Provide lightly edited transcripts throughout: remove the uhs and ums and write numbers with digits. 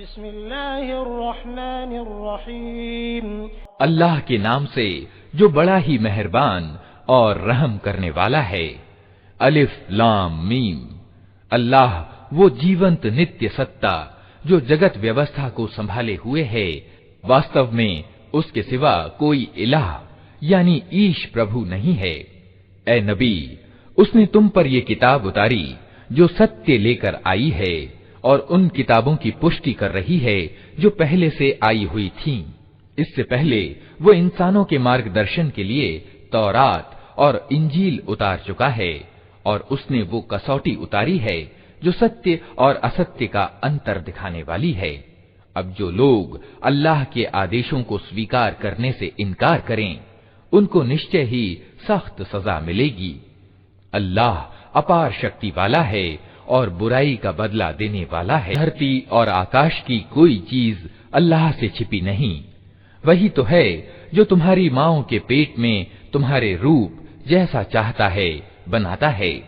बिस्मिल्लाहिर्रहमानिर्रहीम। अल्लाह के नाम से जो बड़ा ही मेहरबान और रहम करने वाला है। अलिफ लाम मीम। अल्लाह वो जीवंत नित्य सत्ता जो जगत व्यवस्था को संभाले हुए है, वास्तव में उसके सिवा कोई इलाह यानी ईश प्रभु नहीं है। ए नबी, उसने तुम पर ये किताब उतारी जो सत्य लेकर आई है और उन किताबों की पुष्टि कर रही है जो पहले से आई हुई थीं। इससे पहले वो इंसानों के मार्गदर्शन के लिए तौरात और इंजील उतार चुका है, और उसने वो कसौटी उतारी है जो सत्य और असत्य का अंतर दिखाने वाली है। अब जो लोग अल्लाह के आदेशों को स्वीकार करने से इनकार करें, उनको निश्चय ही सख्त सजा मिलेगी। अल्लाह अपार शक्ति वाला है और बुराई का बदला देने वाला है। धरती और आकाश की कोई चीज अल्लाह से छिपी नहीं। वही तो है जो तुम्हारी माओं के पेट में तुम्हारे रूप जैसा चाहता है बनाता है।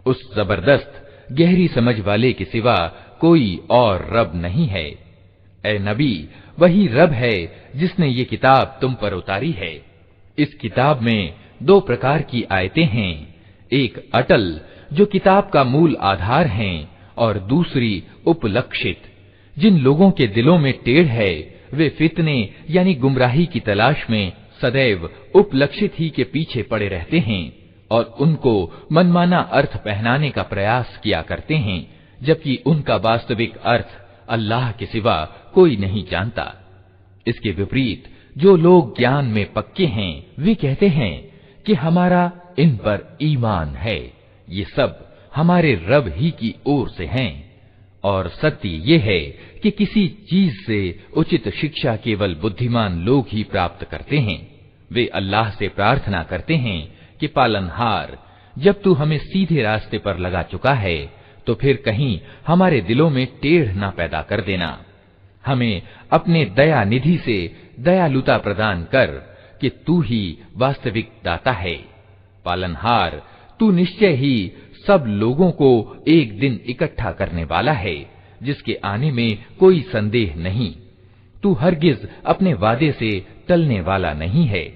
उस जबरदस्त गहरी समझ वाले के सिवा कोई और रब नहीं है। ए नबी, वही रब है जिसने ये किताब तुम पर उतारी है। इस किताब में दो प्रकार की आयतें हैं, एक अटल जो किताब का मूल आधार हैं, और दूसरी उपलक्षित। जिन लोगों के दिलों में टेढ़ है वे फितने यानी गुमराही की तलाश में सदैव उपलक्षित ही के पीछे पड़े रहते हैं और उनको मनमाना अर्थ पहनाने का प्रयास किया करते हैं, जबकि उनका वास्तविक अर्थ अल्लाह के सिवा कोई नहीं जानता। इसके विपरीत जो लोग ज्ञान में पक्के हैं वे कहते हैं कि हमारा इन पर ईमान है, ये सब हमारे रब ही की ओर से हैं। और सत्य ये है कि किसी चीज से उचित शिक्षा केवल बुद्धिमान लोग ही प्राप्त करते हैं। वे अल्लाह से प्रार्थना करते हैं कि पालनहार, जब तू हमें सीधे रास्ते पर लगा चुका है तो फिर कहीं हमारे दिलों में टेढ़ न पैदा कर देना। हमें अपने दया निधि से दयालुता प्रदान कर कि तू ही वास्तविक दाता है। पालनहार, तू निश्चय ही सब लोगों को एक दिन इकट्ठा करने वाला है, जिसके आने में कोई संदेह नहीं। तू हरगिज अपने वादे से टलने वाला नहीं है।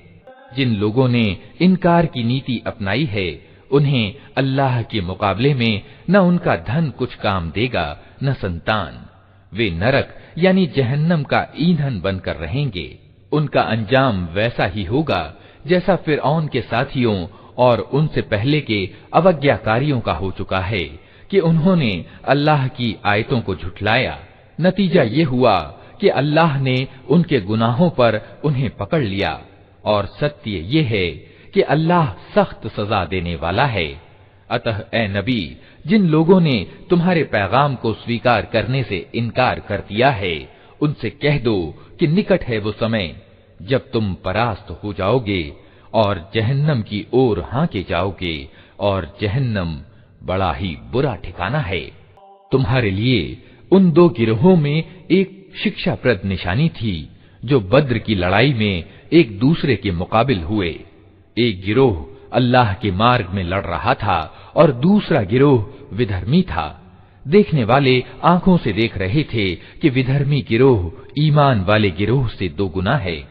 जिन लोगों ने इनकार की नीति अपनाई है, उन्हें अल्लाह के मुकाबले में न उनका धन कुछ काम देगा न संतान। वे नरक यानी जहन्नम का ईंधन बनकर रहेंगे। उनका अंजाम वैसा ही होगा जैसा फिरऔन के साथियों और उनसे पहले के अवज्ञाकारियों का हो चुका है कि उन्होंने अल्लाह की आयतों को झुठलाया। नतीजा ये हुआ कि अल्लाह ने उनके गुनाहों पर उन्हें पकड़ लिया, और सत्य ये है कि अल्लाह सख्त सजा देने वाला है। अतः ए नबी, जिन लोगों ने तुम्हारे पैगाम को स्वीकार करने से इनकार कर दिया है, उनसे कह दो कि निकट है वो समय जब तुम परास्त हो जाओगे और जहन्नम की ओर हांके जाओगे, और जहन्नम बड़ा ही बुरा ठिकाना है। तुम्हारे लिए उन दो गिरोहों में एक शिक्षाप्रद निशानी थी जो बद्र की लड़ाई में एक दूसरे के मुकाबिल हुए। एक गिरोह अल्लाह के मार्ग में लड़ रहा था और दूसरा गिरोह विधर्मी था। देखने वाले आंखों से देख रहे थे कि विधर्मी गिरोह ईमान वाले गिरोह से दोगुना है,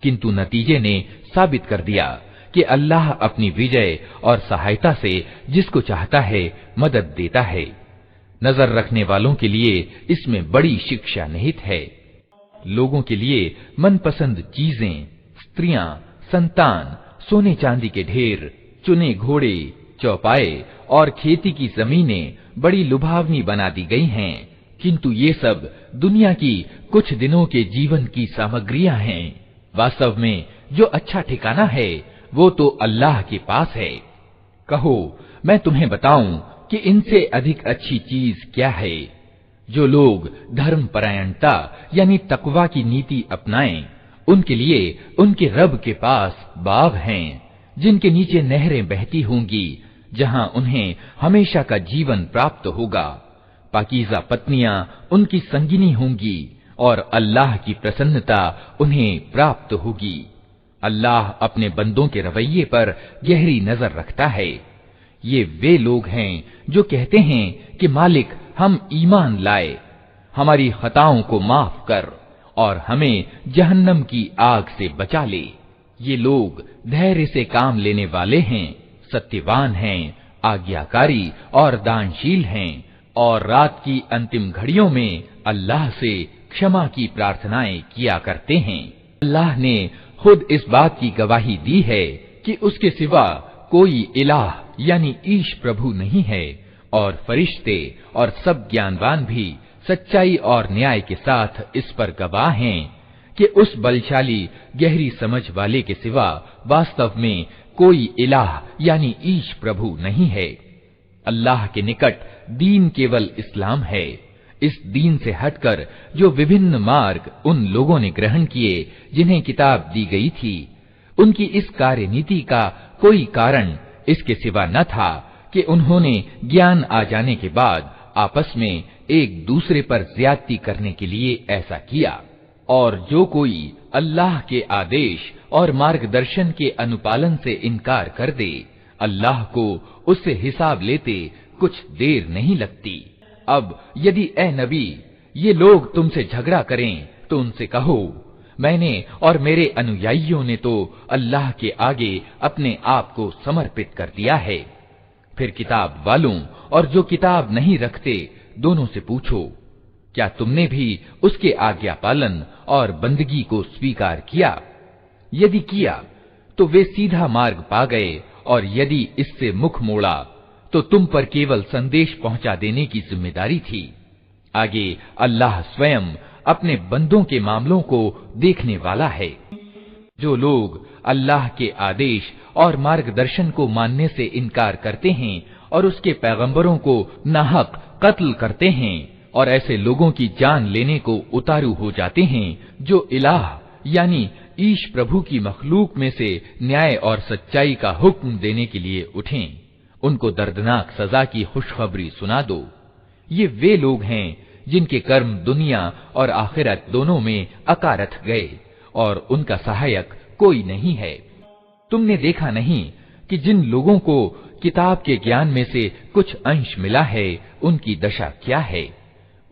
किंतु नतीजे ने साबित कर दिया कि अल्लाह अपनी विजय और सहायता से जिसको चाहता है मदद देता है। नजर रखने वालों के लिए इसमें बड़ी शिक्षा निहित है। लोगों के लिए मनपसंद चीजें, स्त्रियां, संतान, सोने चांदी के ढेर, चुने घोड़े, चौपाए और खेती की जमीनें बड़ी लुभावनी बना दी गई हैं, किंतु ये सब दुनिया की कुछ दिनों के जीवन की सामग्रियां हैं। वास्तव में जो अच्छा ठिकाना है वो तो अल्लाह के पास है। कहो, मैं तुम्हें बताऊं कि इनसे अधिक अच्छी चीज क्या है? जो लोग धर्म परायणता यानी तकवा की नीति अपनाएं, उनके लिए उनके रब के पास बाग हैं जिनके नीचे नहरें बहती होंगी, जहां उन्हें हमेशा का जीवन प्राप्त होगा। पाकीज़ा पत्नियां उनकी संगिनी होंगी और अल्लाह की प्रसन्नता उन्हें प्राप्त होगी। अल्लाह अपने बंदों के रवैये पर गहरी नजर रखता है। ये वे लोग हैं जो कहते हैं कि मालिक, हम ईमान लाए। हमारी खताओं को माफ कर और हमें जहन्नम की आग से बचा ले। ये लोग धैर्य से काम लेने वाले हैं, सत्यवान हैं, आज्ञाकारी और दानशील हैं और रात की अंतिम घड़ियों में अल्लाह से क्षमा की प्रार्थनाएं किया करते हैं। अल्लाह ने खुद इस बात की गवाही दी है कि उसके सिवा कोई इलाह यानी ईश प्रभु नहीं है और फरिश्ते और सब ज्ञानवान भी सच्चाई और न्याय के साथ इस पर गवाह हैं कि उस बलशाली गहरी समझ वाले के सिवा वास्तव में कोई इलाह यानी ईश प्रभु नहीं है। अल्लाह के निकट दीन केवल इस्लाम है। इस दीन से हटकर जो विभिन्न मार्ग उन लोगों ने ग्रहण किए जिन्हें किताब दी गई थी, उनकी इस कार्यनीति का कोई कारण इसके सिवा न था कि उन्होंने ज्ञान आ जाने के बाद आपस में एक दूसरे पर ज्यादती करने के लिए ऐसा किया। और जो कोई अल्लाह के आदेश और मार्गदर्शन के अनुपालन से इनकार कर दे, अल्लाह को उससे हिसाब लेते कुछ देर नहीं लगती। अब यदि ए नबी ये लोग तुमसे झगड़ा करें तो उनसे कहो, मैंने और मेरे अनुयायियों ने तो अल्लाह के आगे अपने आप को समर्पित कर दिया है। फिर किताब वालों और जो किताब नहीं रखते दोनों से पूछो, क्या तुमने भी उसके आज्ञा पालन और बंदगी को स्वीकार किया? यदि किया तो वे सीधा मार्ग पा गए और यदि इससे मुख मोड़ा तो तुम पर केवल संदेश पहुंचा देने की जिम्मेदारी थी। आगे अल्लाह स्वयं अपने बंदों के मामलों को देखने वाला है। जो लोग अल्लाह के आदेश और मार्गदर्शन को मानने से इनकार करते हैं और उसके पैगंबरों को नाहक कत्ल करते हैं और ऐसे लोगों की जान लेने को उतारू हो जाते हैं जो इलाह यानी ईश प्रभु की मखलूक में से न्याय और सच्चाई का हुक्म देने के लिए उठें, उनको दर्दनाक सजा की खुशखबरी सुना दो। ये वे लोग हैं जिनके कर्म दुनिया और आखिरत दोनों में अकारथ गए और उनका सहायक कोई नहीं है। तुमने देखा नहीं कि जिन लोगों को किताब के ज्ञान में से कुछ अंश मिला है उनकी दशा क्या है?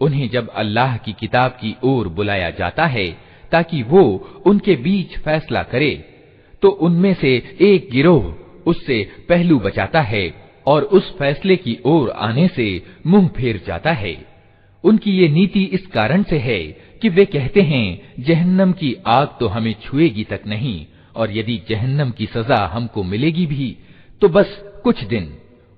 उन्हें जब अल्लाह की किताब की ओर बुलाया जाता है ताकि वो उनके बीच फैसला करे, तो उनमें से एक गिरोह उससे पहलू बचाता है और उस फैसले की ओर आने से मुंह फेर जाता है। उनकी ये नीति इस कारण से है कि वे कहते हैं, जहन्नम की आग तो हमें छुएगी तक नहीं, और यदि जहन्नम की सजा हमको मिलेगी भी तो बस कुछ दिन।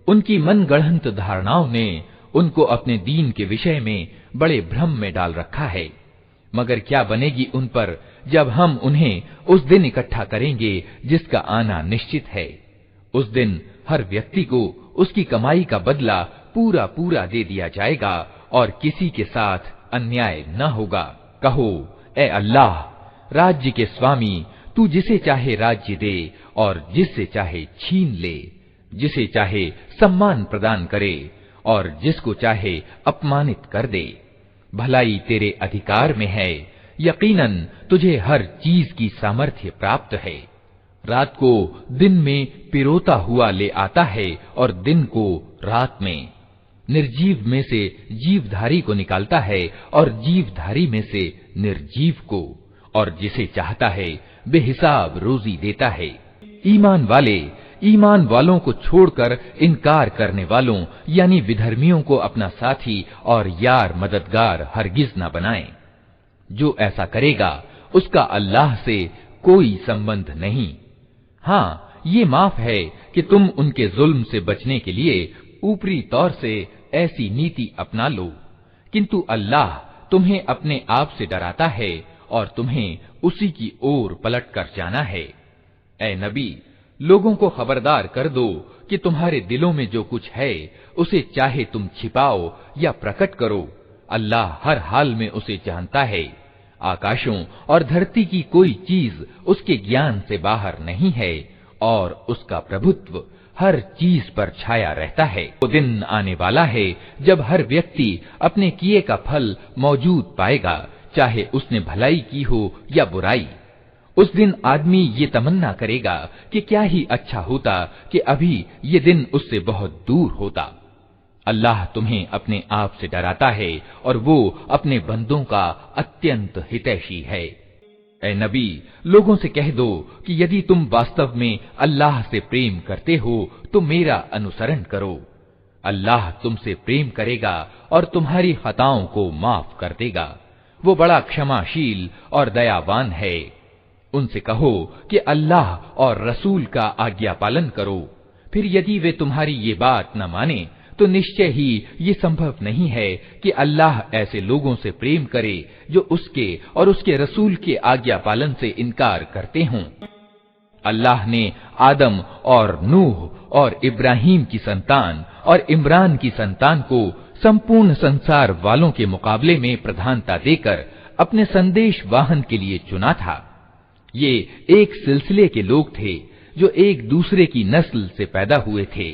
उनकी मनगढ़ंत धारणाओं ने उनको अपने दीन के विषय में बड़े भ्रम में डाल रखा है। मगर क्या बनेगी उन पर जब हम उन्हें उस दिन इकट्ठा करेंगे जिसका आना निश्चित है। उस दिन हर व्यक्ति को उसकी कमाई का बदला पूरा पूरा दे दिया जाएगा और किसी के साथ अन्याय न होगा। कहो, ए अल्लाह, राज्य के स्वामी, तू जिसे चाहे राज्य दे और जिससे चाहे छीन ले, जिसे चाहे सम्मान प्रदान करे और जिसको चाहे अपमानित कर दे। भलाई तेरे अधिकार में है, यकीनन तुझे हर चीज की सामर्थ्य प्राप्त है। रात को दिन में पिरोता हुआ ले आता है और दिन को रात में। निर्जीव में से जीवधारी को निकालता है और जीवधारी में से निर्जीव को, और जिसे चाहता है बेहिसाब रोजी देता है। ईमान वालों को छोड़कर इनकार करने वालों यानी विधर्मियों को अपना साथी और यार मददगार हरगिज न बनाएं। जो ऐसा करेगा उसका अल्लाह से कोई संबंध नहीं। हाँ, ये माफ है कि तुम उनके जुल्म से बचने के लिए ऊपरी तौर से ऐसी नीति अपना लो, किंतु अल्लाह तुम्हें अपने आप से डराता है और तुम्हें उसी की ओर पलट कर जाना है। ए नबी, लोगों को खबरदार कर दो कि तुम्हारे दिलों में जो कुछ है उसे चाहे तुम छिपाओ या प्रकट करो, अल्लाह हर हाल में उसे जानता है। आकाशों और धरती की कोई चीज उसके ज्ञान से बाहर नहीं है और उसका प्रभुत्व हर चीज पर छाया रहता है। वो दिन आने वाला है जब हर व्यक्ति अपने किए का फल मौजूद पाएगा, चाहे उसने भलाई की हो या बुराई। उस दिन आदमी ये तमन्ना करेगा कि क्या ही अच्छा होता कि अभी ये दिन उससे बहुत दूर होता। अल्लाह तुम्हें अपने आप से डराता है और वो अपने बंदों का अत्यंत हितैषी है। ए नबी, लोगों से कह दो कि यदि तुम वास्तव में अल्लाह से प्रेम करते हो तो मेरा अनुसरण करो। अल्लाह तुमसे प्रेम करेगा और तुम्हारी खताओं को माफ कर देगा। वो बड़ा क्षमाशील और दयावान है। उनसे कहो कि अल्लाह और रसूल का आज्ञा पालन करो। फिर यदि वे तुम्हारी ये बात न माने तो निश्चय ही ये संभव नहीं है कि अल्लाह ऐसे लोगों से प्रेम करे जो उसके और उसके रसूल के आज्ञा पालन से इनकार करते हों। अल्लाह ने आदम और नूह और इब्राहिम की संतान और इमरान की संतान को संपूर्ण संसार वालों के मुकाबले में प्रधानता देकर अपने संदेश वाहन के लिए चुना था। ये एक सिलसिले के लोग थे जो एक दूसरे की नस्ल से पैदा हुए थे।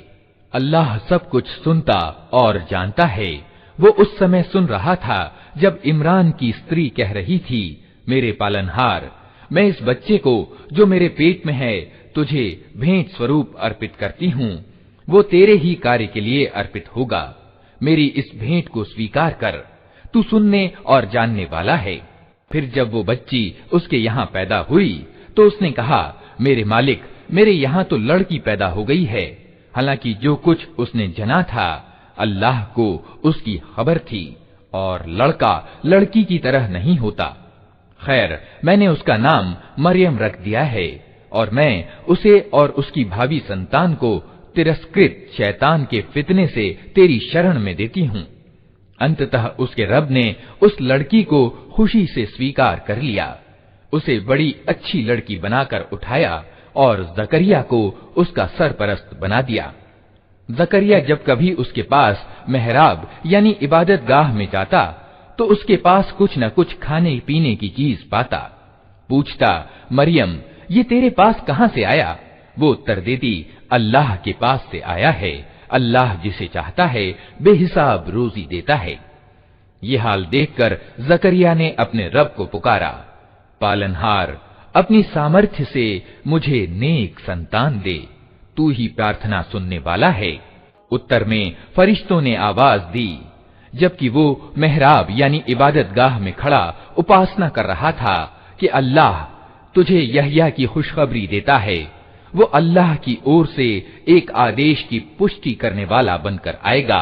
अल्लाह सब कुछ सुनता और जानता है। वो उस समय सुन रहा था जब इमरान की स्त्री कह रही थी, मेरे पालनहार, मैं इस बच्चे को जो मेरे पेट में है तुझे भेंट स्वरूप अर्पित करती हूँ। वो तेरे ही कार्य के लिए अर्पित होगा। मेरी इस भेंट को स्वीकार कर, तू सुनने और जानने वाला है। फिर जब वो बच्ची उसके यहाँ पैदा हुई तो उसने कहा, मेरे मालिक, मेरे यहाँ तो लड़की पैदा हो गई है। हालांकि जो कुछ उसने जना था अल्लाह को उसकी खबर थी और लड़का लड़की की तरह नहीं होता। खैर, मैंने उसका नाम मरियम रख दिया है और मैं उसे और उसकी भावी संतान को तिरस्कृत शैतान के फितने से तेरी शरण में देती हूँ। अंततः उसके रब ने उस लड़की को खुशी से स्वीकार कर लिया। उसे बड़ी अच्छी लड़की बनाकर उठाया और जकरिया को उसका सरपरस्त बना दिया। जकरिया जब कभी उसके पास मेहराब यानी इबादत गाह में जाता तो उसके पास कुछ न कुछ खाने पीने की चीज पाता। पूछता, मरियम, ये तेरे पास कहाँ से आया? वो उत्तर देती, अल्लाह के पास से आया है। अल्लाह जिसे चाहता है बेहिसाब रोजी देता है। ये हाल देखकर जकरिया ने अपने रब को पुकारा, पालनहार, अपनी सामर्थ्य से मुझे नेक संतान दे, तू ही प्रार्थना सुनने वाला है। उत्तर में फरिश्तों ने आवाज दी। जबकि वो मेहराब यानी इबादत गाह में खड़ा उपासना कर रहा था कि अल्लाह तुझे यहया की खुशखबरी देता है। वो अल्लाह की ओर से एक आदेश की पुष्टि करने वाला बनकर आएगा।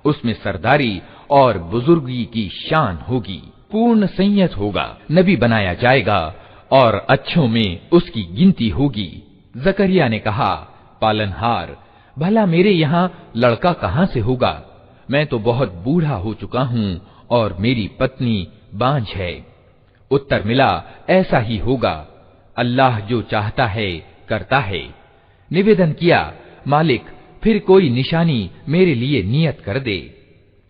उसमें सरदारी और बुजुर्गी की शान होगी। पूर्ण संयत होगा। नबी बनाया जाएगा और अच्छों में उसकी गिनती होगी। जकरिया ने कहा, पालनहार, भला मेरे यहाँ लड़का कहाँ से होगा? मैं तो बहुत बूढ़ा हो चुका हूँ और मेरी पत्नी बांझ है। उत्तर मिला, ऐसा ही होगा। अल्लाह जो चाहता है करता है। निवेदन किया, मालिक, फिर कोई निशानी मेरे लिए नियत कर दे।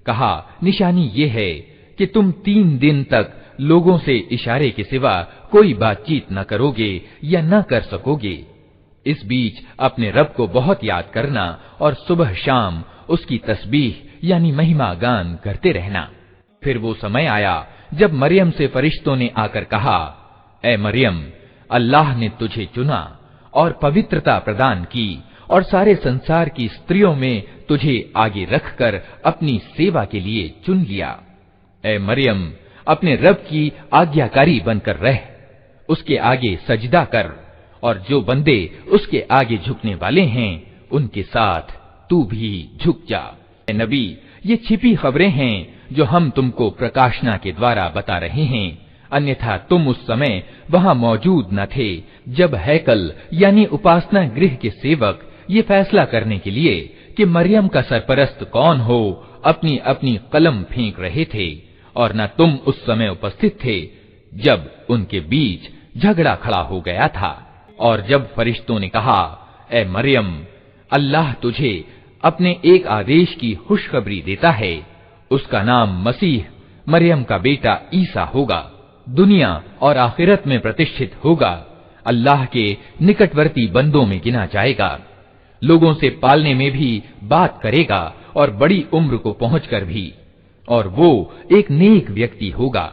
कहा, निशानी ये है कि तुम 3 दिन तक लोगों से इशारे के सिवा कोई बातचीत न करोगे या न कर सकोगे। इस बीच अपने रब को बहुत याद करना और सुबह शाम उसकी तस्बीह यानी महिमा गान करते रहना। फिर वो समय आया जब मरियम से फरिश्तों ने आकर कहा, ऐ मरियम, अल्लाह ने तुझे चुना और पवित्रता प्रदान की और सारे संसार की स्त्रियों में तुझे आगे रखकर अपनी सेवा के लिए चुन लिया। ऐ मरियम, अपने रब की आज्ञाकारी बनकर रह, उसके आगे सजदा कर और जो बंदे उसके आगे झुकने वाले हैं उनके साथ तू भी झुक जा। ऐ नबी, ये छिपी खबरें हैं जो हम तुमको प्रकाशना के द्वारा बता रहे हैं, अन्यथा तुम उस समय वहां मौजूद न थे जब हैकल यानी उपासना गृह के सेवक ये फैसला करने के लिए कि मरियम का सरपरस्त कौन हो अपनी अपनी कलम फेंक रहे थे, और न तुम उस समय उपस्थित थे जब उनके बीच झगड़ा खड़ा हो गया था। और जब फरिश्तों ने कहा, ऐ मरियम, अल्लाह तुझे अपने एक आदेश की खुशखबरी देता है, उसका नाम मसीह मरियम का बेटा ईसा होगा, दुनिया और आखिरत में प्रतिष्ठित होगा, अल्लाह के निकटवर्ती बंदों में गिना जाएगा, लोगों से पालने में भी बात करेगा और बड़ी उम्र को पहुंचकर भी, और वो एक नेक व्यक्ति होगा।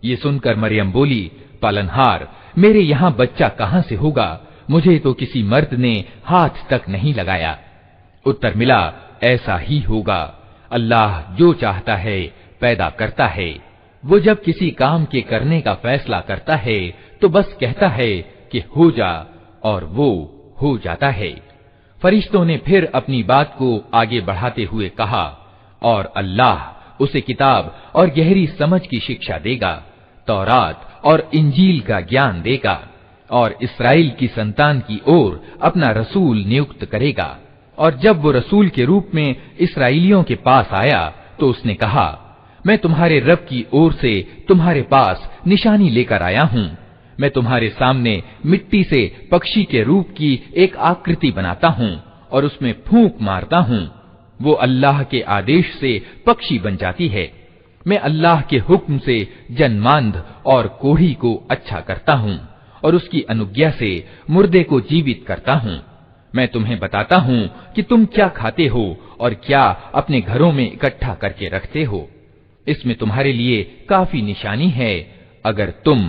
ये सुनकर मरियम बोली, पालनहार, मेरे यहाँ बच्चा कहाँ से होगा? मुझे तो किसी मर्द ने हाथ तक नहीं लगाया। उत्तर मिला, ऐसा ही होगा। अल्लाह जो चाहता है पैदा करता है। वो जब किसी काम के करने का फैसला करता है तो बस कहता है कि हो जा, और वो हो जाता है। फरिश्तों ने फिर अपनी बात को आगे बढ़ाते हुए कहा, और अल्लाह उसे किताब और गहरी समझ की शिक्षा देगा, तौरात और इंजील का ज्ञान देगा, और इस्राएल की संतान की ओर अपना रसूल नियुक्त करेगा। और जब वो रसूल के रूप में इस्राएलियों के पास आया तो उसने कहा, मैं तुम्हारे रब की ओर से तुम्हारे पास निशानी लेकर आया हूँ। मैं तुम्हारे सामने मिट्टी से पक्षी के रूप की एक आकृति बनाता हूँ और उसमें फूंक मारता हूँ। वो अल्लाह के आदेश से पक्षी बन जाती है। मैं अल्लाह के हुक्म से जन्मांध और कोढ़ी को अच्छा करता हूँ और उसकी अनुज्ञा से मुर्दे को जीवित करता हूँ। मैं तुम्हें बताता हूँ कि तुम क्या खाते हो और क्या अपने घरों में इकट्ठा करके रखते हो। इसमें तुम्हारे लिए काफी निशानी है अगर तुम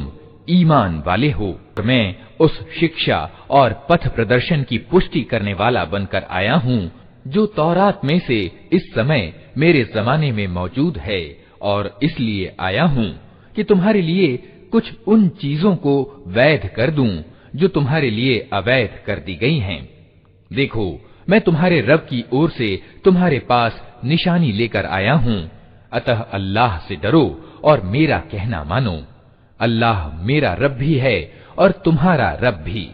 ईमान वाले हो। मैं उस शिक्षा और पथ प्रदर्शन की पुष्टि करने वाला बनकर आया हूँ जो तौरात में से इस समय मेरे जमाने में मौजूद है, और इसलिए आया हूँ कि तुम्हारे लिए कुछ उन चीजों को वैध कर दूं जो तुम्हारे लिए अवैध कर दी गई हैं। देखो, मैं तुम्हारे रब की ओर से तुम्हारे पास निशानी लेकर आया हूँ, अतः अल्लाह से डरो और मेरा कहना मानो। अल्लाह मेरा रब भी है और तुम्हारा रब भी,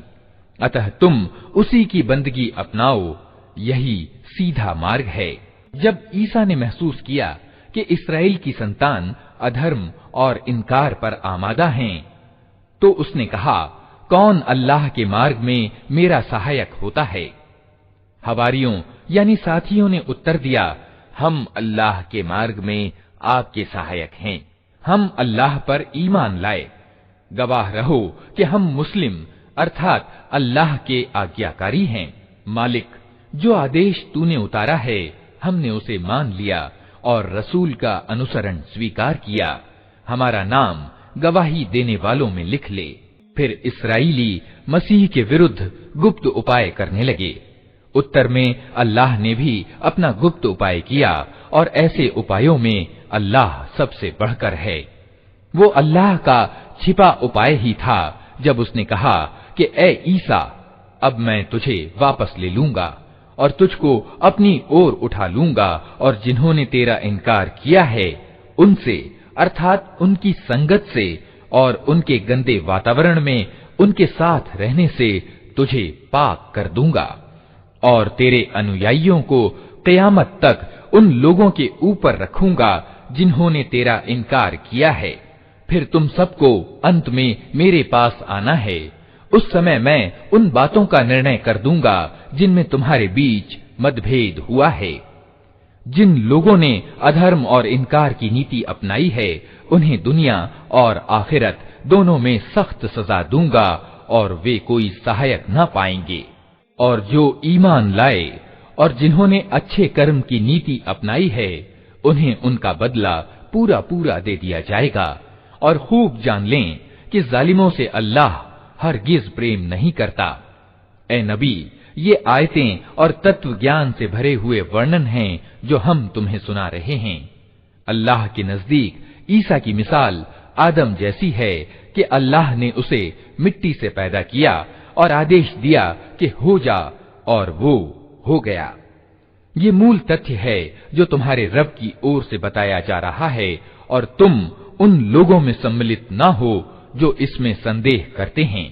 अतः तुम उसी की बंदगी अपनाओ, यही सीधा मार्ग है। जब ईसा ने महसूस किया कि इस्राएल की संतान अधर्म और इनकार पर आमादा हैं, तो उसने कहा, कौन अल्लाह के मार्ग में मेरा सहायक होता है? हवारियों यानी साथियों ने उत्तर दिया, हम अल्लाह के मार्ग में आपके सहायक हैं। हम अल्लाह पर ईमान लाए, गवाह रहो कि हम मुस्लिम अर्थात अल्लाह के आज्ञाकारी हैं। मालिक, जो आदेश तूने उतारा है हमने उसे मान लिया और रसूल का अनुसरण स्वीकार किया। हमारा नाम गवाही देने वालों में लिख ले। फिर इस्राएली मसीह के विरुद्ध गुप्त उपाय करने लगे। उत्तर में अल्लाह ने भी अपना गुप्त उपाय किया, और ऐसे उपायों में अल्लाह सबसे बढ़कर है। वो अल्लाह का छिपा उपाय ही था जब उसने कहा कि ए ईसा, अब मैं तुझे वापस ले लूंगा और तुझको अपनी ओर उठा लूंगा, और जिन्होंने तेरा इनकार किया है उनसे अर्थात उनकी संगत से और उनके गंदे वातावरण में उनके साथ रहने से तुझे पाक कर दूंगा, और तेरे अनुयायियों को क़यामत तक उन लोगों के ऊपर रखूंगा जिन्होंने तेरा इनकार किया है। फिर तुम सबको अंत में मेरे पास आना है। उस समय मैं उन बातों का निर्णय कर दूंगा जिनमें तुम्हारे बीच मतभेद हुआ है। जिन लोगों ने अधर्म और इनकार की नीति अपनाई है उन्हें दुनिया और आखिरत दोनों में सख्त सजा दूंगा, और वे कोई सहायक न पाएंगे। और जो ईमान लाए और जिन्होंने अच्छे कर्म की नीति अपनाई है उन्हें उनका बदला पूरा पूरा दे दिया जाएगा। और खूब जान लें कि जालिमों से अल्लाह हरगिज प्रेम नहीं करता। ए नबी, ये आयतें और तत्व ज्ञान से भरे हुए वर्णन हैं जो हम तुम्हें सुना रहे हैं। अल्लाह के नजदीक ईसा की मिसाल आदम जैसी है कि अल्लाह ने उसे मिट्टी से पैदा किया और आदेश दिया कि हो जा, और वो हो गया। ये मूल तथ्य है जो तुम्हारे रब की ओर से बताया जा रहा है, और तुम उन लोगों में सम्मिलित न हो जो इसमें संदेह करते हैं।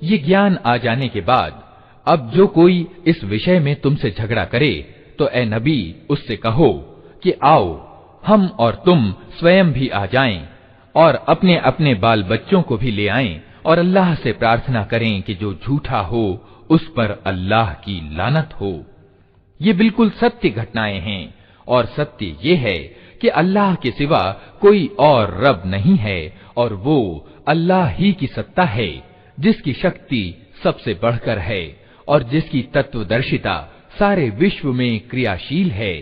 ये ज्ञान आ जाने के बाद अब जो कोई इस विषय में तुमसे झगड़ा करे तो ए नबी उससे कहो कि आओ हम और तुम स्वयं भी आ जाएं और अपने अपने बाल बच्चों को भी ले आएं, और अल्लाह से प्रार्थना करें कि जो झूठा हो उस पर अल्लाह की लानत हो। ये बिल्कुल सत्य घटनाएं हैं, और सत्य ये है कि अल्लाह के सिवा कोई और रब नहीं है, और वो अल्लाह ही की सत्ता है जिसकी शक्ति सबसे बढ़कर है और जिसकी तत्वदर्शिता सारे विश्व में क्रियाशील है।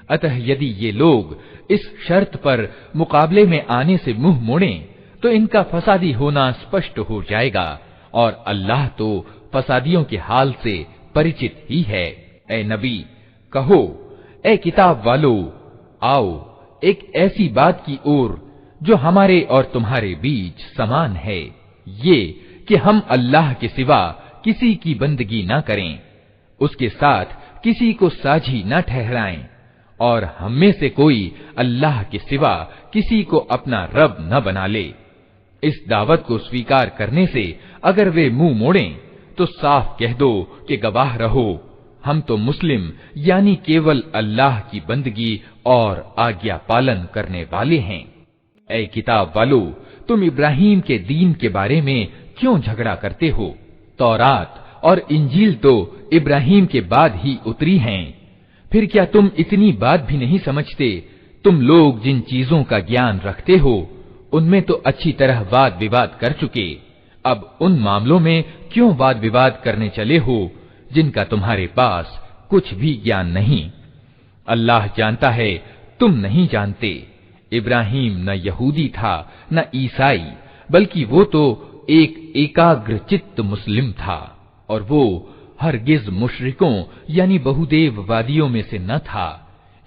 अतः यदि ये लोग इस शर्त पर मुकाबले में आने से मुंह मोड़ें तो इनका फसादी होना स्पष्ट हो जाएगा, और अल्लाह तो फसादियों के हाल से परिचित ही है। ए नबी, कहो ए किताब वालो, आओ एक ऐसी बात की ओर जो हमारे और तुम्हारे बीच समान है, ये कि हम अल्लाह के सिवा किसी की बंदगी न करें, उसके साथ किसी को साझी न ठहराएं, और हम में से कोई अल्लाह के सिवा किसी को अपना रब न बना ले। इस दावत को स्वीकार करने से अगर वे मुंह मोड़ें तो साफ कह दो कि गवाह रहो, हम तो मुस्लिम यानी केवल अल्लाह की बंदगी और आज्ञा पालन करने वाले हैं। ऐ किताब वालो, तुम इब्राहीम के दीन के बारे में क्यों झगड़ा करते हो? तौरात और इंजील तो इब्राहीम के बाद ही उतरी हैं। फिर क्या तुम इतनी बात भी नहीं समझते? तुम लोग जिन चीजों का ज्ञान रखते हो उनमें तो अच्छी तरह वाद विवाद कर चुके, अब उन मामलों में क्यों वाद विवाद करने चले हो जिनका तुम्हारे पास कुछ भी ज्ञान नहीं? अल्लाह जानता है, तुम नहीं जानते। इब्राहीम न यहूदी था न ईसाई, बल्कि वो तो एक एकाग्र चित्त मुस्लिम था, और वो हरगिज मुशरिकों यानी बहुदेववादियों में से न था।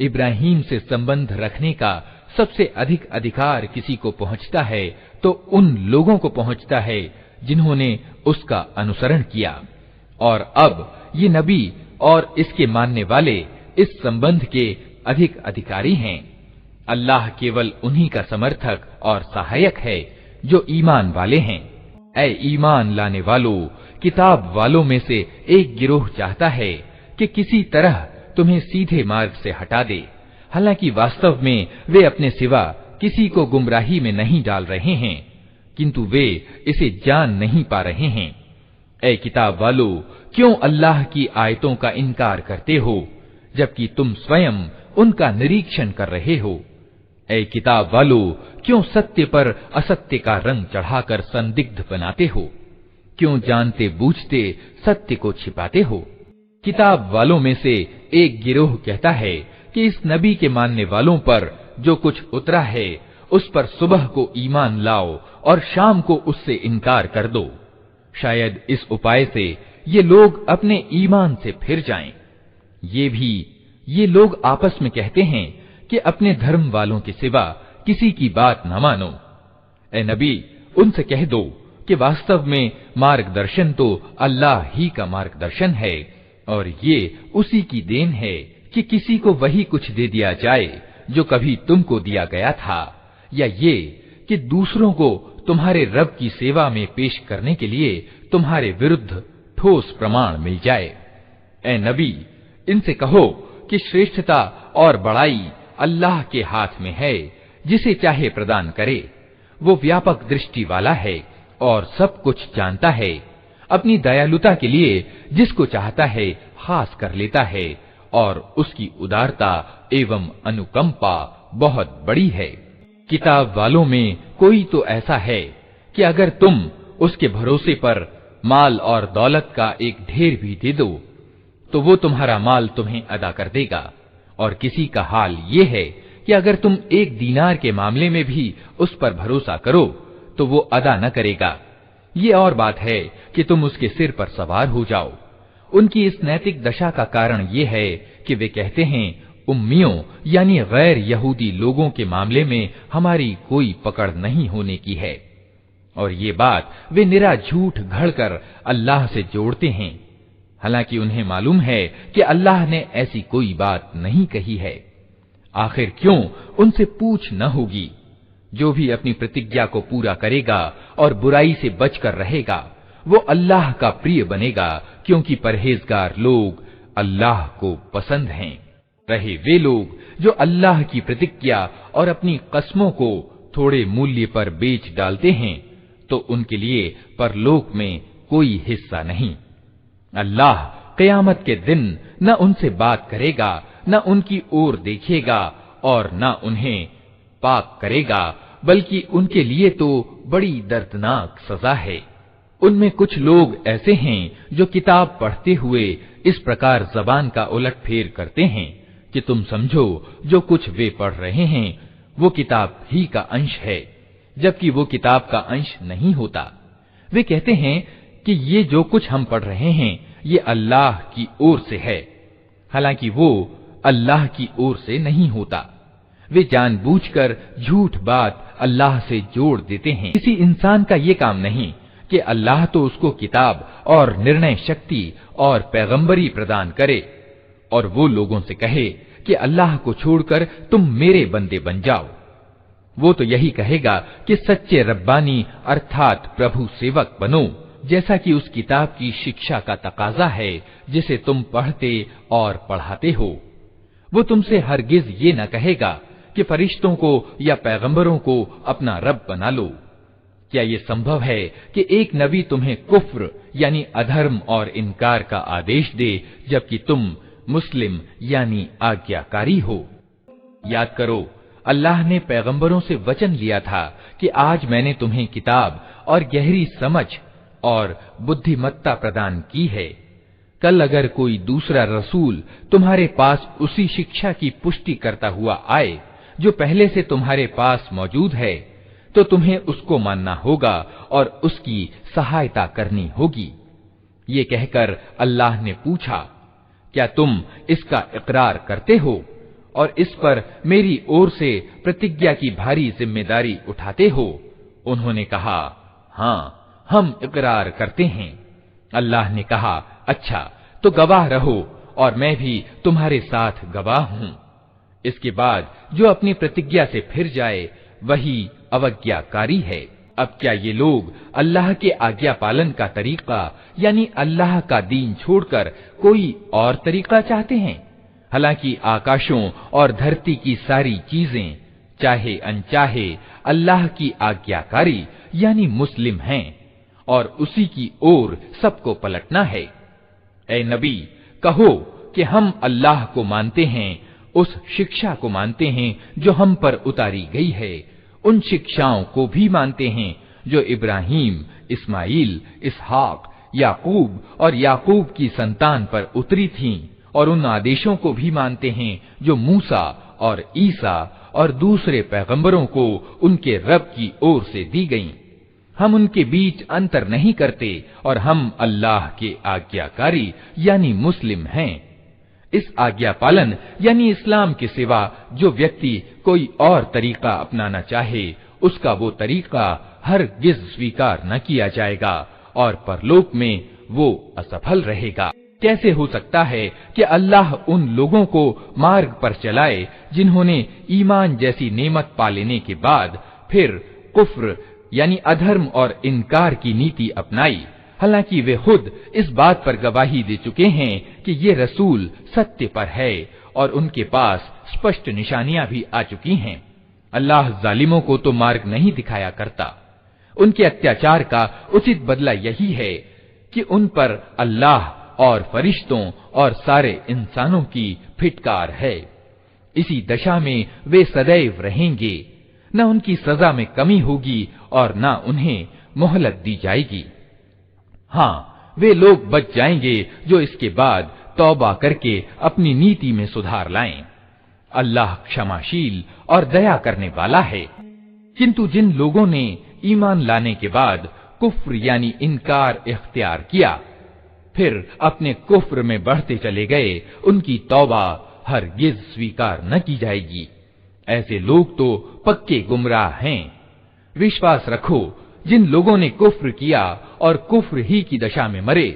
इब्राहीम से संबंध रखने का सबसे अधिक अधिकार किसी को पहुंचता है तो उन लोगों को पहुंचता है जिन्होंने उसका अनुसरण किया, और अब ये नबी और इसके मानने वाले इस संबंध के अधिक अधिकारी हैं। अल्लाह केवल उन्हीं का समर्थक और सहायक है जो ईमान वाले हैं। ऐ ईमान लाने वालों, किताब वालों में से एक गिरोह चाहता है कि किसी तरह तुम्हें सीधे मार्ग से हटा दे, हालांकि वास्तव में वे अपने सिवा किसी को गुमराही में नहीं डाल रहे हैं, किंतु वे इसे जान नहीं पा रहे हैं। ऐ किताब वालों, क्यों अल्लाह की आयतों का इनकार करते हो जबकि तुम स्वयं उनका निरीक्षण कर रहे हो? ऐ किताब वालों, क्यों सत्य पर असत्य का रंग चढ़ाकर संदिग्ध बनाते हो? क्यों जानते बूझते सत्य को छिपाते हो? किताब वालों में से एक गिरोह कहता है कि इस नबी के मानने वालों पर जो कुछ उतरा है उस पर सुबह को ईमान लाओ और शाम को उससे इनकार कर दो। शायद इस उपाय से ये लोग अपने ईमान से फिर जाएं। ये लोग आपस में कहते हैं कि अपने धर्म वालों के सिवा किसी की बात न मानो। ए नबी, उनसे कह दो कि वास्तव में मार्गदर्शन तो अल्लाह ही का मार्गदर्शन है, और ये उसी की देन है कि किसी को वही कुछ दे दिया जाए जो कभी तुमको दिया गया था, या ये कि दूसरों को तुम्हारे रब की सेवा में पेश करने के लिए तुम्हारे विरुद्ध ठोस प्रमाण मिल जाए। ए नबी, इनसे कहो कि श्रेष्ठता और बड़ाई अल्लाह के हाथ में है, जिसे चाहे प्रदान करे। वो व्यापक दृष्टि वाला है और सब कुछ जानता है। अपनी दयालुता के लिए जिसको चाहता है खास कर लेता है, और उसकी उदारता एवं अनुकंपा बहुत बड़ी है। किताब वालों में कोई तो ऐसा है कि अगर तुम उसके भरोसे पर माल और दौलत का एक ढेर भी दे दो तो वो तुम्हारा माल तुम्हें अदा कर देगा, और किसी का हाल ये है कि अगर तुम एक दीनार के मामले में भी उस पर भरोसा करो तो वो अदा न करेगा। ये और बात है कि तुम उसके सिर पर सवार हो जाओ। उनकी इस नैतिक दशा का कारण ये है कि वे कहते हैं, उम्मियों यानी गैर यहूदी लोगों के मामले में हमारी कोई पकड़ नहीं होने की है, और ये बात वे निरा झूठ घड़कर अल्लाह से जोड़ते हैं, हालांकि उन्हें मालूम है कि अल्लाह ने ऐसी कोई बात नहीं कही है। आखिर क्यों उनसे पूछ न होगी? जो भी अपनी प्रतिज्ञा को पूरा करेगा और बुराई से बचकर रहेगा वो अल्लाह का प्रिय बनेगा, क्योंकि परहेजगार लोग अल्लाह को पसंद हैं। रहे वे लोग जो अल्लाह की प्रतिज्ञा और अपनी कस्मों को थोड़े मूल्य पर बेच डालते हैं तो उनके लिए परलोक में कोई हिस्सा नहीं। अल्लाह क़यामत के दिन न उनसे बात करेगा, न उनकी ओर देखेगा और न उन्हें पाक करेगा, बल्कि उनके लिए तो बड़ी दर्दनाक सजा है। उनमें कुछ लोग ऐसे हैं जो किताब पढ़ते हुए इस प्रकार जबान का उलटफेर करते हैं कि तुम समझो जो कुछ वे पढ़ रहे हैं वो किताब ही का अंश है, जबकि वो किताब का अंश नहीं होता। वे कहते हैं कि ये जो कुछ हम पढ़ रहे हैं ये अल्लाह की ओर से है, हालांकि वो अल्लाह की ओर से नहीं होता। वे जानबूझकर झूठ बात अल्लाह से जोड़ देते हैं। किसी इंसान का ये काम नहीं कि अल्लाह तो उसको किताब और निर्णय शक्ति और पैगंबरी प्रदान करे और वो लोगों से कहे कि अल्लाह को छोड़कर तुम मेरे बंदे बन जाओ। वो तो यही कहेगा कि सच्चे रब्बानी अर्थात प्रभु सेवक बनो, जैसा कि उस किताब की शिक्षा का तकाजा है जिसे तुम पढ़ते और पढ़ाते हो। वो तुमसे हरगिज ये न कहेगा कि फरिश्तों को या पैगंबरों को अपना रब बना लो। क्या ये संभव है कि एक नबी तुम्हें कुफ्र यानी अधर्म और इनकार का आदेश दे जबकि तुम मुस्लिम यानी आज्ञाकारी हो? याद करो, अल्लाह ने पैगंबरों से वचन लिया था कि आज मैंने तुम्हें किताब और गहरी समझ और बुद्धिमत्ता प्रदान की है। कल अगर कोई दूसरा रसूल तुम्हारे पास उसी शिक्षा की पुष्टि करता हुआ आए जो पहले से तुम्हारे पास मौजूद है, तो तुम्हें उसको मानना होगा और उसकी सहायता करनी होगी। ये कहकर अल्लाह ने पूछा, क्या तुम इसका इकरार करते हो और इस पर मेरी ओर से प्रतिज्ञा की भारी जिम्मेदारी उठाते हो? उन्होंने कहा, हाँ, हम इकरार करते हैं। अल्लाह ने कहा, अच्छा, तो गवाह रहो और मैं भी तुम्हारे साथ गवाह हूं। इसके बाद जो अपनी प्रतिज्ञा से फिर जाए वही अवज्ञाकारी है। अब क्या ये लोग अल्लाह के आज्ञा पालन का तरीका यानी अल्लाह का दीन छोड़कर कोई और तरीका चाहते हैं? हालांकि आकाशों और धरती की सारी चीजें चाहे अनचाहे अल्लाह की आज्ञाकारी यानी मुस्लिम हैं और उसी की ओर सबको पलटना है। ए नबी, कहो कि हम अल्लाह को मानते हैं, उस शिक्षा को मानते हैं जो हम पर उतारी गई है, उन शिक्षाओं को भी मानते हैं जो इब्राहीम, इस्माइल, इसहाक, याकूब और याकूब की संतान पर उतरी थीं, और उन आदेशों को भी मानते हैं जो मूसा और ईसा और दूसरे पैगंबरों को उनके रब की ओर से दी गईं। हम उनके बीच अंतर नहीं करते और हम अल्लाह के आज्ञाकारी यानी मुस्लिम हैं। इस आज्ञा पालन यानी इस्लाम के सिवा जो व्यक्ति कोई और तरीका अपनाना चाहे, उसका वो तरीका हरगिज स्वीकार न किया जाएगा और परलोक में वो असफल रहेगा। कैसे हो सकता है कि अल्लाह उन लोगों को मार्ग पर चलाए जिन्होंने ईमान जैसी नेमत पा लेने के बाद फिर कुफ्र यानी अधर्म और इनकार की नीति अपनाई, हालांकि वे खुद इस बात पर गवाही दे चुके हैं कि ये रसूल सत्य पर है और उनके पास स्पष्ट निशानियां भी आ चुकी हैं। अल्लाह जालिमों को तो मार्ग नहीं दिखाया करता। उनके अत्याचार का उचित बदला यही है कि उन पर अल्लाह और फरिश्तों और सारे इंसानों की फिटकार है। इसी दशा में वे सदैव रहेंगे, न उनकी सजा में कमी होगी और न उन्हें मोहलत दी जाएगी। हाँ, वे लोग बच जाएंगे जो इसके बाद तौबा करके अपनी नीति में सुधार लाएं। अल्लाह क्षमाशील और दया करने वाला है। किंतु जिन लोगों ने ईमान लाने के बाद कुफ्र यानी इनकार इख्तियार किया, फिर अपने कुफ्र में बढ़ते चले गए, उनकी तौबा हरगिज स्वीकार न की जाएगी। ऐसे लोग तो पक्के गुमराह हैं। विश्वास रखो, जिन लोगों ने कुफ्र किया और कुफ्र ही की दशा में मरे,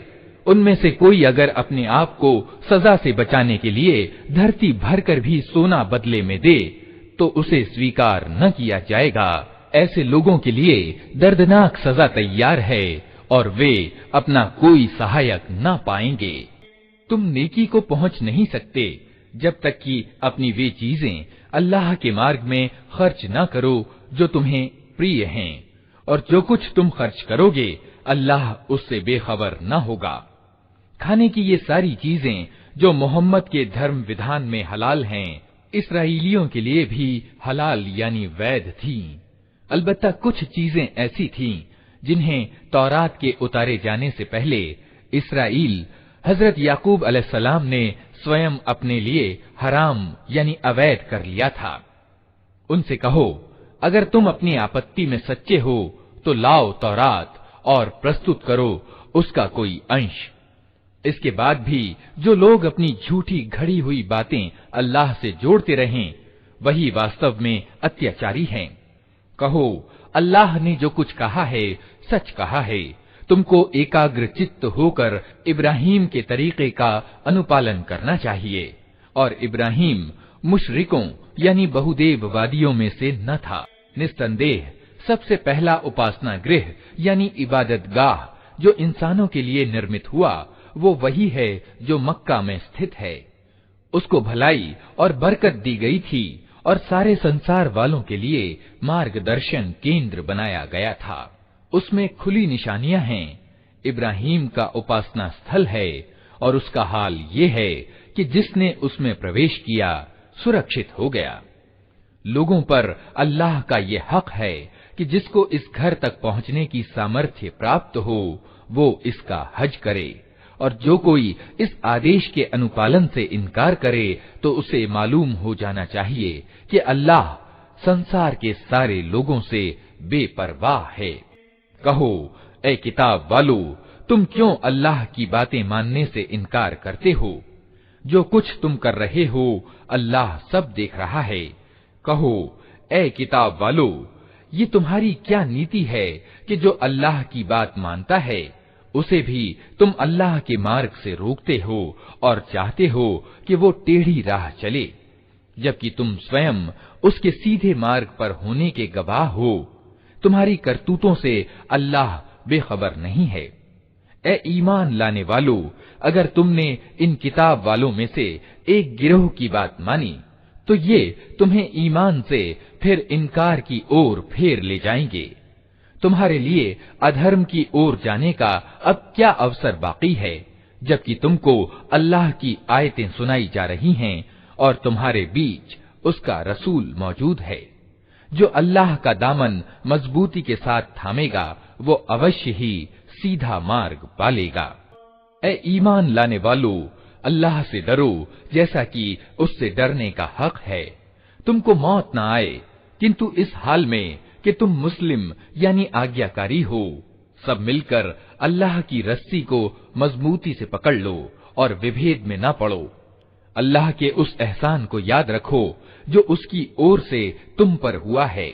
उनमें से कोई अगर अपने आप को सजा से बचाने के लिए धरती भरकर भी सोना बदले में दे तो उसे स्वीकार न किया जाएगा। ऐसे लोगों के लिए दर्दनाक सजा तैयार है और वे अपना कोई सहायक न पाएंगे। तुम नेकी को पहुंच नहीं सकते जब तक कि अपनी वे चीजें अल्लाह के मार्ग में खर्च न करो जो तुम्हें प्रिय हैं, और जो कुछ तुम खर्च करोगे अल्लाह उससे बेखबर न होगा। खाने की ये सारी चीजें जो मोहम्मद के धर्म विधान में हलाल हैं, इसराइलियों के लिए भी हलाल यानी वैध थीं। अलबत्ता कुछ चीजें ऐसी थीं जिन्हें तौरात के उतारे जाने से पहले इसराइल हजरत याकूब अलैहिस्सलाम ने स्वयं अपने लिए हराम यानी अवैध कर लिया था। उनसे कहो, अगर तुम अपनी आपत्ति में सच्चे हो तो लाओ तौरात और प्रस्तुत करो उसका कोई अंश। इसके बाद भी जो लोग अपनी झूठी घड़ी हुई बातें अल्लाह से जोड़ते रहें, वही वास्तव में अत्याचारी हैं। कहो, अल्लाह ने जो कुछ कहा है सच कहा है। तुमको एकाग्र चित्त होकर इब्राहीम के तरीके का अनुपालन करना चाहिए, और इब्राहीम मुशरिकों यानी बहुदेववादियों में से न था। निस्संदेह सबसे पहला उपासना गृह यानी इबादत गाह जो इंसानों के लिए निर्मित हुआ, वो वही है जो मक्का में स्थित है। उसको भलाई और बरकत दी गई थी और सारे संसार वालों के लिए मार्गदर्शन केंद्र बनाया गया था। उसमें खुली निशानियां हैं। इब्राहीम का उपासना स्थल है और उसका हाल ये है कि जिसने उसमें प्रवेश किया सुरक्षित हो गया। लोगों पर अल्लाह का ये हक है कि जिसको इस घर तक पहुंचने की सामर्थ्य प्राप्त हो वो इसका हज करे, और जो कोई इस आदेश के अनुपालन से इनकार करे तो उसे मालूम हो जाना चाहिए कि अल्लाह संसार के सारे लोगों से बेपरवाह है। कहो, ए किताब वालो, तुम क्यों अल्लाह की बातें मानने से इनकार करते हो? जो कुछ तुम कर रहे हो अल्लाह सब देख रहा है। कहो, ए किताब वालो, ये तुम्हारी क्या नीति है कि जो अल्लाह की बात मानता है उसे भी तुम अल्लाह के मार्ग से रोकते हो और चाहते हो कि वो टेढ़ी राह चले, जबकि तुम स्वयं उसके सीधे मार्ग पर होने के गवाह हो। तुम्हारी करतूतों से अल्लाह बेखबर नहीं है। ए ईमान लाने वालों, अगर तुमने इन किताब वालों में से एक गिरोह की बात मानी तो ये तुम्हें ईमान से फिर इनकार की ओर फेर ले जाएंगे। तुम्हारे लिए अधर्म की ओर जाने का अब क्या अवसर बाकी है, जबकि तुमको अल्लाह की आयतें सुनाई जा रही हैं और तुम्हारे बीच उसका रसूल मौजूद है। जो अल्लाह का दामन मजबूती के साथ थामेगा वो अवश्य ही सीधा मार्ग पालेगा। ए ईमान लाने वालों, अल्लाह से डरो जैसा कि उससे डरने का हक है। तुमको मौत न आए, किंतु इस हाल में कि तुम मुस्लिम यानी आज्ञाकारी हो। सब मिलकर अल्लाह की रस्सी को मजबूती से पकड़ लो और विभेद में न पड़ो। अल्लाह के उस एहसान को याद रखो जो उसकी ओर से तुम पर हुआ है।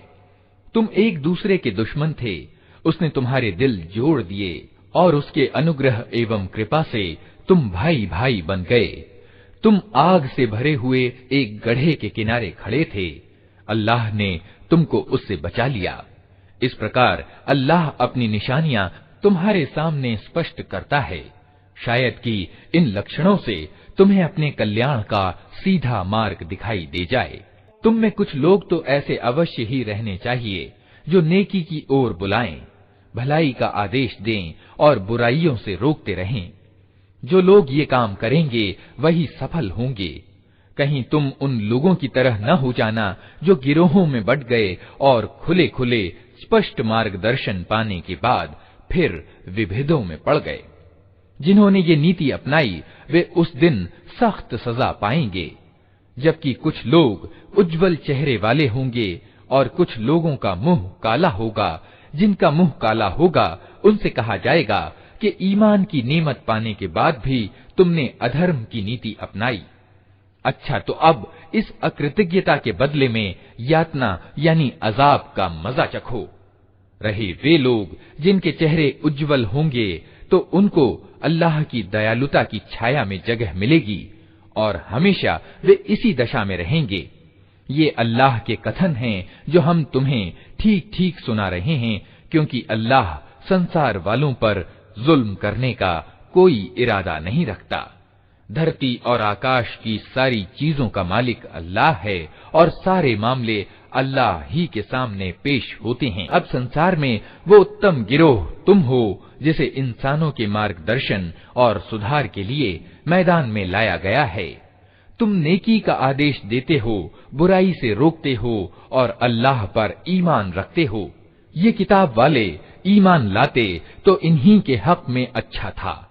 तुम एक दूसरे के दुश्मन थे, उसने तुम्हारे दिल जोड़ दिए और उसके अनुग्रह एवं कृपा से तुम भाई भाई बन गए। तुम आग से भरे हुए एक गड्ढे के किनारे खड़े थे, अल्लाह ने तुमको उससे बचा लिया। इस प्रकार अल्लाह अपनी निशानियां तुम्हारे सामने स्पष्ट करता है, शायद कि इन लक्षणों से तुम्हें अपने कल्याण का सीधा मार्ग दिखाई दे जाए। तुम में कुछ लोग तो ऐसे अवश्य ही रहने चाहिए जो नेकी की ओर बुलाएं, भलाई का आदेश दें और बुराइयों से रोकते रहें। जो लोग ये काम करेंगे वही सफल होंगे। कहीं तुम उन लोगों की तरह न हो जाना जो गिरोहों में बंट गए और खुले खुले स्पष्ट मार्गदर्शन पाने के बाद फिर विभेदों में पड़ गए। जिन्होंने ये नीति अपनाई वे उस दिन सख्त सजा पाएंगे, जबकि कुछ लोग उज्जवल चेहरे वाले होंगे और कुछ लोगों का मुंह काला होगा। जिनका मुंह काला होगा उनसे कहा जाएगा कि ईमान की नेमत पाने के बाद भी तुमने अधर्म की नीति अपनाई। अच्छा, तो अब इस अकृतज्ञता के बदले में यातना यानी अजाब का मजा चखो। रहे वे लोग जिनके चेहरे उज्जवल होंगे तो उनको अल्लाह की दयालुता की छाया में जगह मिलेगी और हमेशा वे इसी दशा में रहेंगे। ये अल्लाह के कथन हैं जो हम तुम्हें ठीक ठीक सुना रहे हैं, क्योंकि अल्लाह संसार वालों पर जुल्म करने का कोई इरादा नहीं रखता। धरती और आकाश की सारी चीजों का मालिक अल्लाह है और सारे मामले अल्लाह ही के सामने पेश होते हैं। अब संसार में वो उत्तम गिरोह तुम हो जिसे इंसानों के मार्गदर्शन और सुधार के लिए मैदान में लाया गया है। तुम नेकी का आदेश देते हो, बुराई से रोकते हो और अल्लाह पर ईमान रखते हो। ये किताब वाले ईमान लाते तो इन्हीं के हक में अच्छा था।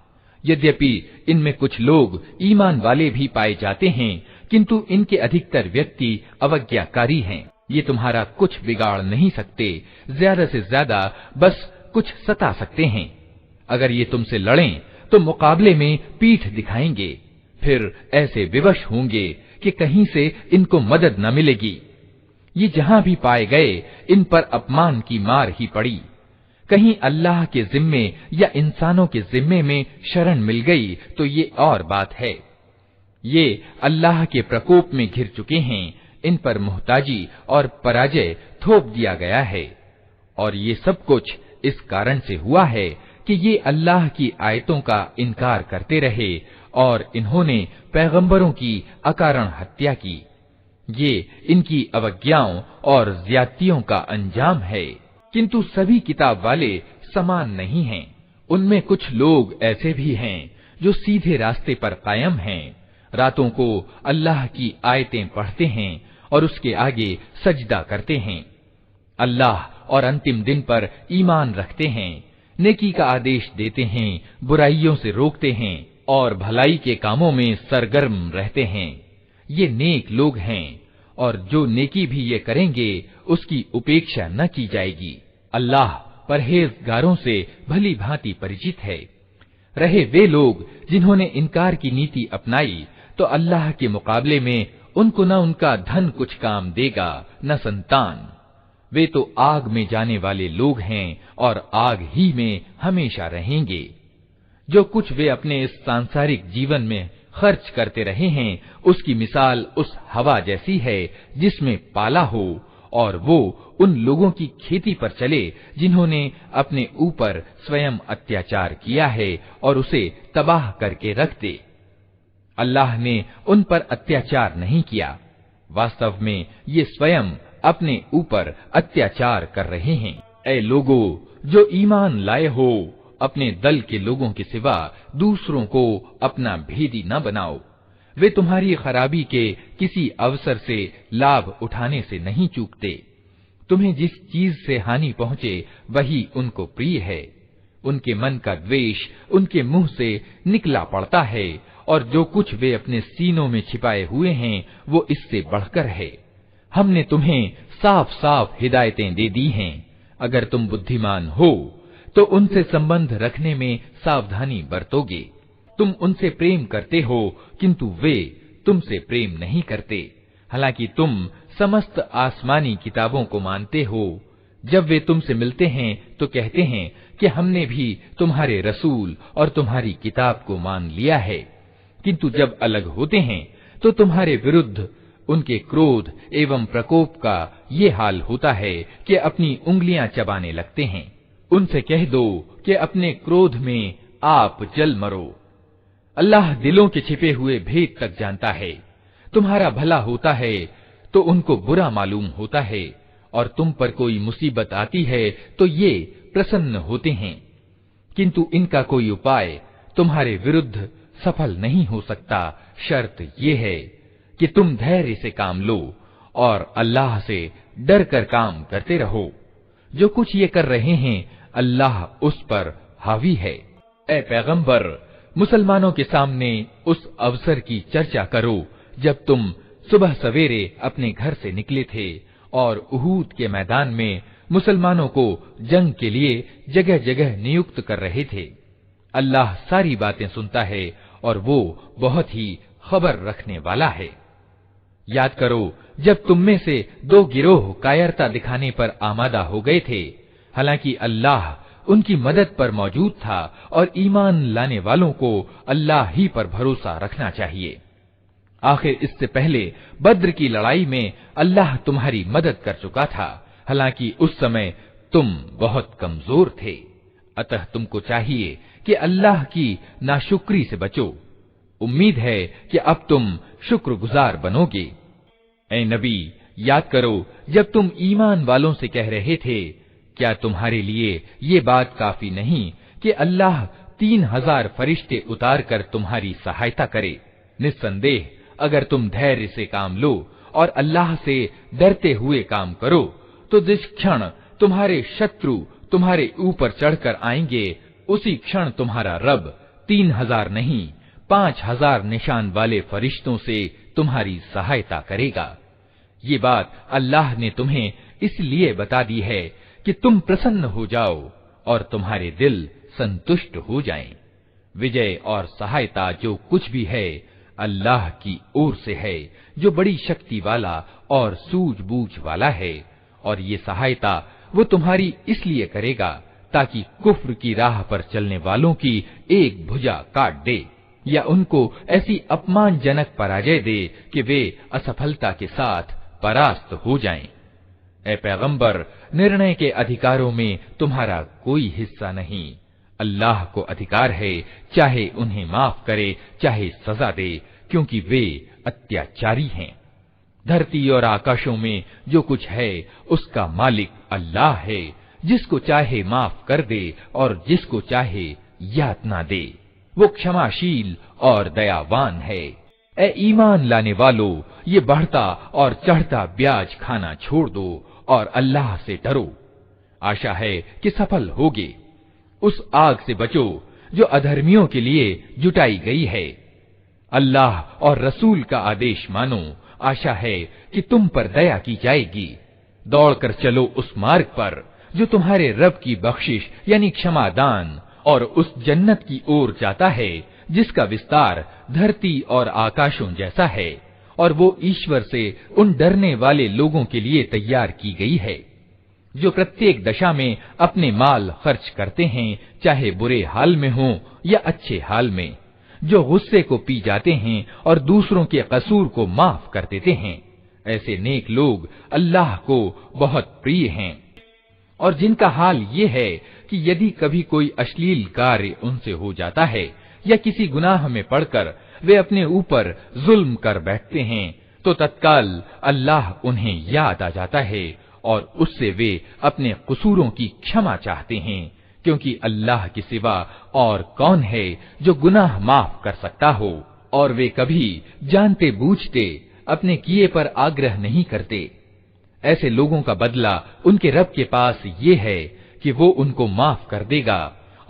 यद्यपि इनमें कुछ लोग ईमान वाले भी पाए जाते हैं, किंतु इनके अधिकतर व्यक्ति अवज्ञाकारी हैं। ये तुम्हारा कुछ बिगाड़ नहीं सकते, ज्यादा से ज्यादा बस कुछ सता सकते हैं। अगर ये तुमसे लड़ें तो मुकाबले में पीठ दिखाएंगे, फिर ऐसे विवश होंगे कि कहीं से इनको मदद न मिलेगी। ये जहां भी पाए गए इन पर अपमान की मार ही पड़ी। कहीं अल्लाह के जिम्मे या इंसानों के जिम्मे में शरण मिल गई तो ये और बात है। ये अल्लाह के प्रकोप में घिर चुके हैं, इन पर मुहताजी और पराजय थोप दिया गया है। और ये सब कुछ इस कारण से हुआ है कि ये अल्लाह की आयतों का इनकार करते रहे और इन्होंने पैगंबरों की अकारण हत्या की। ये इनकी अवज्ञाओं और ज्यादतियों का अंजाम है। किंतु सभी किताब वाले समान नहीं हैं। उनमें कुछ लोग ऐसे भी हैं जो सीधे रास्ते पर कायम हैं, रातों को अल्लाह की आयतें पढ़ते हैं और उसके आगे सजदा करते हैं, अल्लाह और अंतिम दिन पर ईमान रखते हैं, नेकी का आदेश देते हैं, बुराइयों से रोकते हैं और भलाई के कामों में सरगर्म रहते हैं। ये नेक लोग हैं और जो नेकी भी ये करेंगे उसकी उपेक्षा न की जाएगी। अल्लाह परहेजगारों से भली भांति परिचित है। रहे वे लोग जिन्होंने इनकार की नीति अपनाई तो अल्लाह के मुकाबले में उनको न उनका धन कुछ काम देगा न संतान। वे तो आग में जाने वाले लोग हैं और आग ही में हमेशा रहेंगे। जो कुछ वे अपने इस सांसारिक जीवन में खर्च करते रहे हैं उसकी मिसाल उस हवा जैसी है जिसमें पाला हो और वो उन लोगों की खेती पर चले जिन्होंने अपने ऊपर स्वयं अत्याचार किया है और उसे तबाह करके रख दे। अल्लाह ने उन पर अत्याचार नहीं किया, वास्तव में ये स्वयं अपने ऊपर अत्याचार कर रहे हैं। ऐ लोगों जो ईमान लाए हो, अपने दल के लोगों के सिवा दूसरों को अपना भेदी न बनाओ। वे तुम्हारी खराबी के किसी अवसर से लाभ उठाने से नहीं चूकते। तुम्हें जिस चीज से हानि पहुंचे वही उनको प्रिय है। उनके मन का द्वेष उनके मुंह से निकला पड़ता है और जो कुछ वे अपने सीनों में छिपाए हुए हैं वो इससे बढ़कर है। हमने तुम्हें साफ साफ हिदायतें दे दी हैं। अगर तुम बुद्धिमान हो तो उनसे संबंध रखने में सावधानी बरतोगे। तुम उनसे प्रेम करते हो किंतु वे तुमसे प्रेम नहीं करते, हालांकि तुम समस्त आसमानी किताबों को मानते हो। जब वे तुमसे मिलते हैं तो कहते हैं कि हमने भी तुम्हारे रसूल और तुम्हारी किताब को मान लिया है, किंतु जब अलग होते हैं तो तुम्हारे विरुद्ध उनके क्रोध एवं प्रकोप का ये हाल होता है कि अपनी उंगलियां चबाने लगते हैं। उनसे कह दो कि अपने क्रोध में आप जल मरो। अल्लाह दिलों के छिपे हुए भेद तक जानता है। तुम्हारा भला होता है तो उनको बुरा मालूम होता है और तुम पर कोई मुसीबत आती है तो ये प्रसन्न होते हैं, किंतु इनका कोई उपाय तुम्हारे विरुद्ध सफल नहीं हो सकता। शर्त ये है कि तुम धैर्य से काम लो और अल्लाह से डर कर काम करते रहो। जो कुछ ये कर रहे हैं अल्लाह उस पर हावी है। ऐ पैगंबर, मुसलमानों के सामने उस अवसर की चर्चा करो जब तुम सुबह सवेरे अपने घर से निकले थे और उहूद के मैदान में मुसलमानों को जंग के लिए जगह जगह नियुक्त कर रहे थे। अल्लाह सारी बातें सुनता है और वो बहुत ही खबर रखने वाला है। याद करो जब तुम में से दो गिरोह कायरता दिखाने पर आमादा हो गए थे, हालांकि अल्लाह उनकी मदद पर मौजूद था और ईमान लाने वालों को अल्लाह ही पर भरोसा रखना चाहिए। आखिर इससे पहले बद्र की लड़ाई में अल्लाह तुम्हारी मदद कर चुका था, हालांकि उस समय तुम बहुत कमजोर थे। अतः तुमको चाहिए कि अल्लाह की नाशुक्री से बचो। उम्मीद है कि अब तुम शुक्रगुजार बनोगे। ऐ नबी, याद करो जब तुम ईमान वालों से कह रहे थे, क्या तुम्हारे लिए ये बात काफी नहीं कि अल्लाह 3000 फरिश्ते उतार कर तुम्हारी सहायता करे। निस्संदेह अगर तुम धैर्य से काम लो और अल्लाह से डरते हुए काम करो तो जिस क्षण तुम्हारे शत्रु तुम्हारे ऊपर चढ़कर आएंगे उसी क्षण तुम्हारा रब 3000 नहीं 5000 निशान वाले फरिश्तों से तुम्हारी सहायता करेगा। ये बात अल्लाह ने तुम्हें इसलिए बता दी है कि तुम प्रसन्न हो जाओ और तुम्हारे दिल संतुष्ट हो जाएं। विजय और सहायता जो कुछ भी है अल्लाह की ओर से है, जो बड़ी शक्ति वाला और सूझबूझ वाला है। और ये सहायता वो तुम्हारी इसलिए करेगा ताकि कुफ्र की राह पर चलने वालों की एक भुजा काट दे या उनको ऐसी अपमानजनक पराजय दे कि वे असफलता के साथ परास्त हो जाएं। ए पैगंबर, निर्णय के अधिकारों में तुम्हारा कोई हिस्सा नहीं। अल्लाह को अधिकार है चाहे उन्हें माफ करे चाहे सजा दे, क्योंकि वे अत्याचारी हैं। धरती और आकाशों में जो कुछ है उसका मालिक अल्लाह है, जिसको चाहे माफ कर दे और जिसको चाहे यातना दे। वो क्षमाशील और दयावान है। ए ईमान लाने वालों, ये बढ़ता और चढ़ता ब्याज खाना छोड़ दो और अल्लाह से डरो। आशा है कि सफल होगे। उस आग से बचो जो अधर्मियों के लिए जुटाई गई है। अल्लाह और रसूल का आदेश मानो। आशा है कि तुम पर दया की जाएगी। दौड़कर चलो उस मार्ग पर जो तुम्हारे रब की बख्शिश यानी क्षमादान और उस जन्नत की ओर जाता है जिसका विस्तार धरती और आकाशों जैसा है, और वो ईश्वर से उन डरने वाले लोगों के लिए तैयार की गई है जो प्रत्येक दशा में अपने माल खर्च करते हैं, चाहे बुरे हाल में हो या अच्छे हाल में, जो गुस्से को पी जाते हैं और दूसरों के कसूर को माफ कर देते हैं। ऐसे नेक लोग अल्लाह को बहुत प्रिय हैं। और जिनका हाल ये है कि यदि कभी कोई अश्लील कार्य उनसे हो जाता है या किसी गुनाह में पड़कर वे अपने ऊपर जुल्म कर बैठते हैं, तो तत्काल अल्लाह उन्हें याद आ जाता है और उससे वे अपने कसूरों की क्षमा चाहते हैं, क्योंकि अल्लाह के सिवा और कौन है जो गुनाह माफ कर सकता हो। और वे कभी जानते बूझते अपने किए पर आग्रह नहीं करते। ऐसे लोगों का बदला उनके रब के पास ये है कि वो उनको माफ कर देगा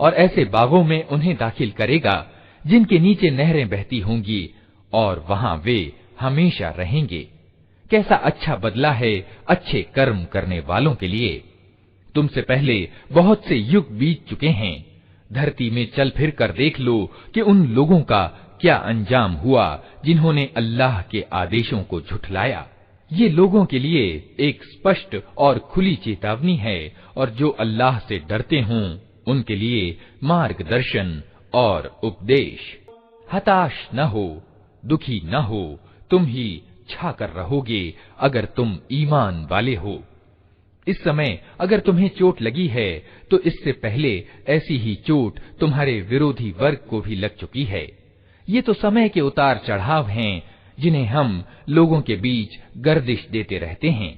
और ऐसे बागों में उन्हें दाखिल करेगा जिनके नीचे नहरें बहती होंगी और वहां वे हमेशा रहेंगे। कैसा अच्छा बदला है अच्छे कर्म करने वालों के लिए। तुमसे पहले बहुत से युग बीत चुके हैं। धरती में चल फिर कर देख लो कि उन लोगों का क्या अंजाम हुआ जिन्होंने अल्लाह के आदेशों को झुठलाया। ये लोगों के लिए एक स्पष्ट और खुली चेतावनी है, और जो अल्लाह से डरते हों उनके लिए मार्गदर्शन और उपदेश। हताश न हो, दुखी न हो, तुम ही छा कर रहोगे अगर तुम ईमान वाले हो। इस समय अगर तुम्हें चोट लगी है तो इससे पहले ऐसी ही चोट तुम्हारे विरोधी वर्ग को भी लग चुकी है। ये तो समय के उतार चढ़ाव हैं जिन्हें हम लोगों के बीच गर्दिश देते रहते हैं।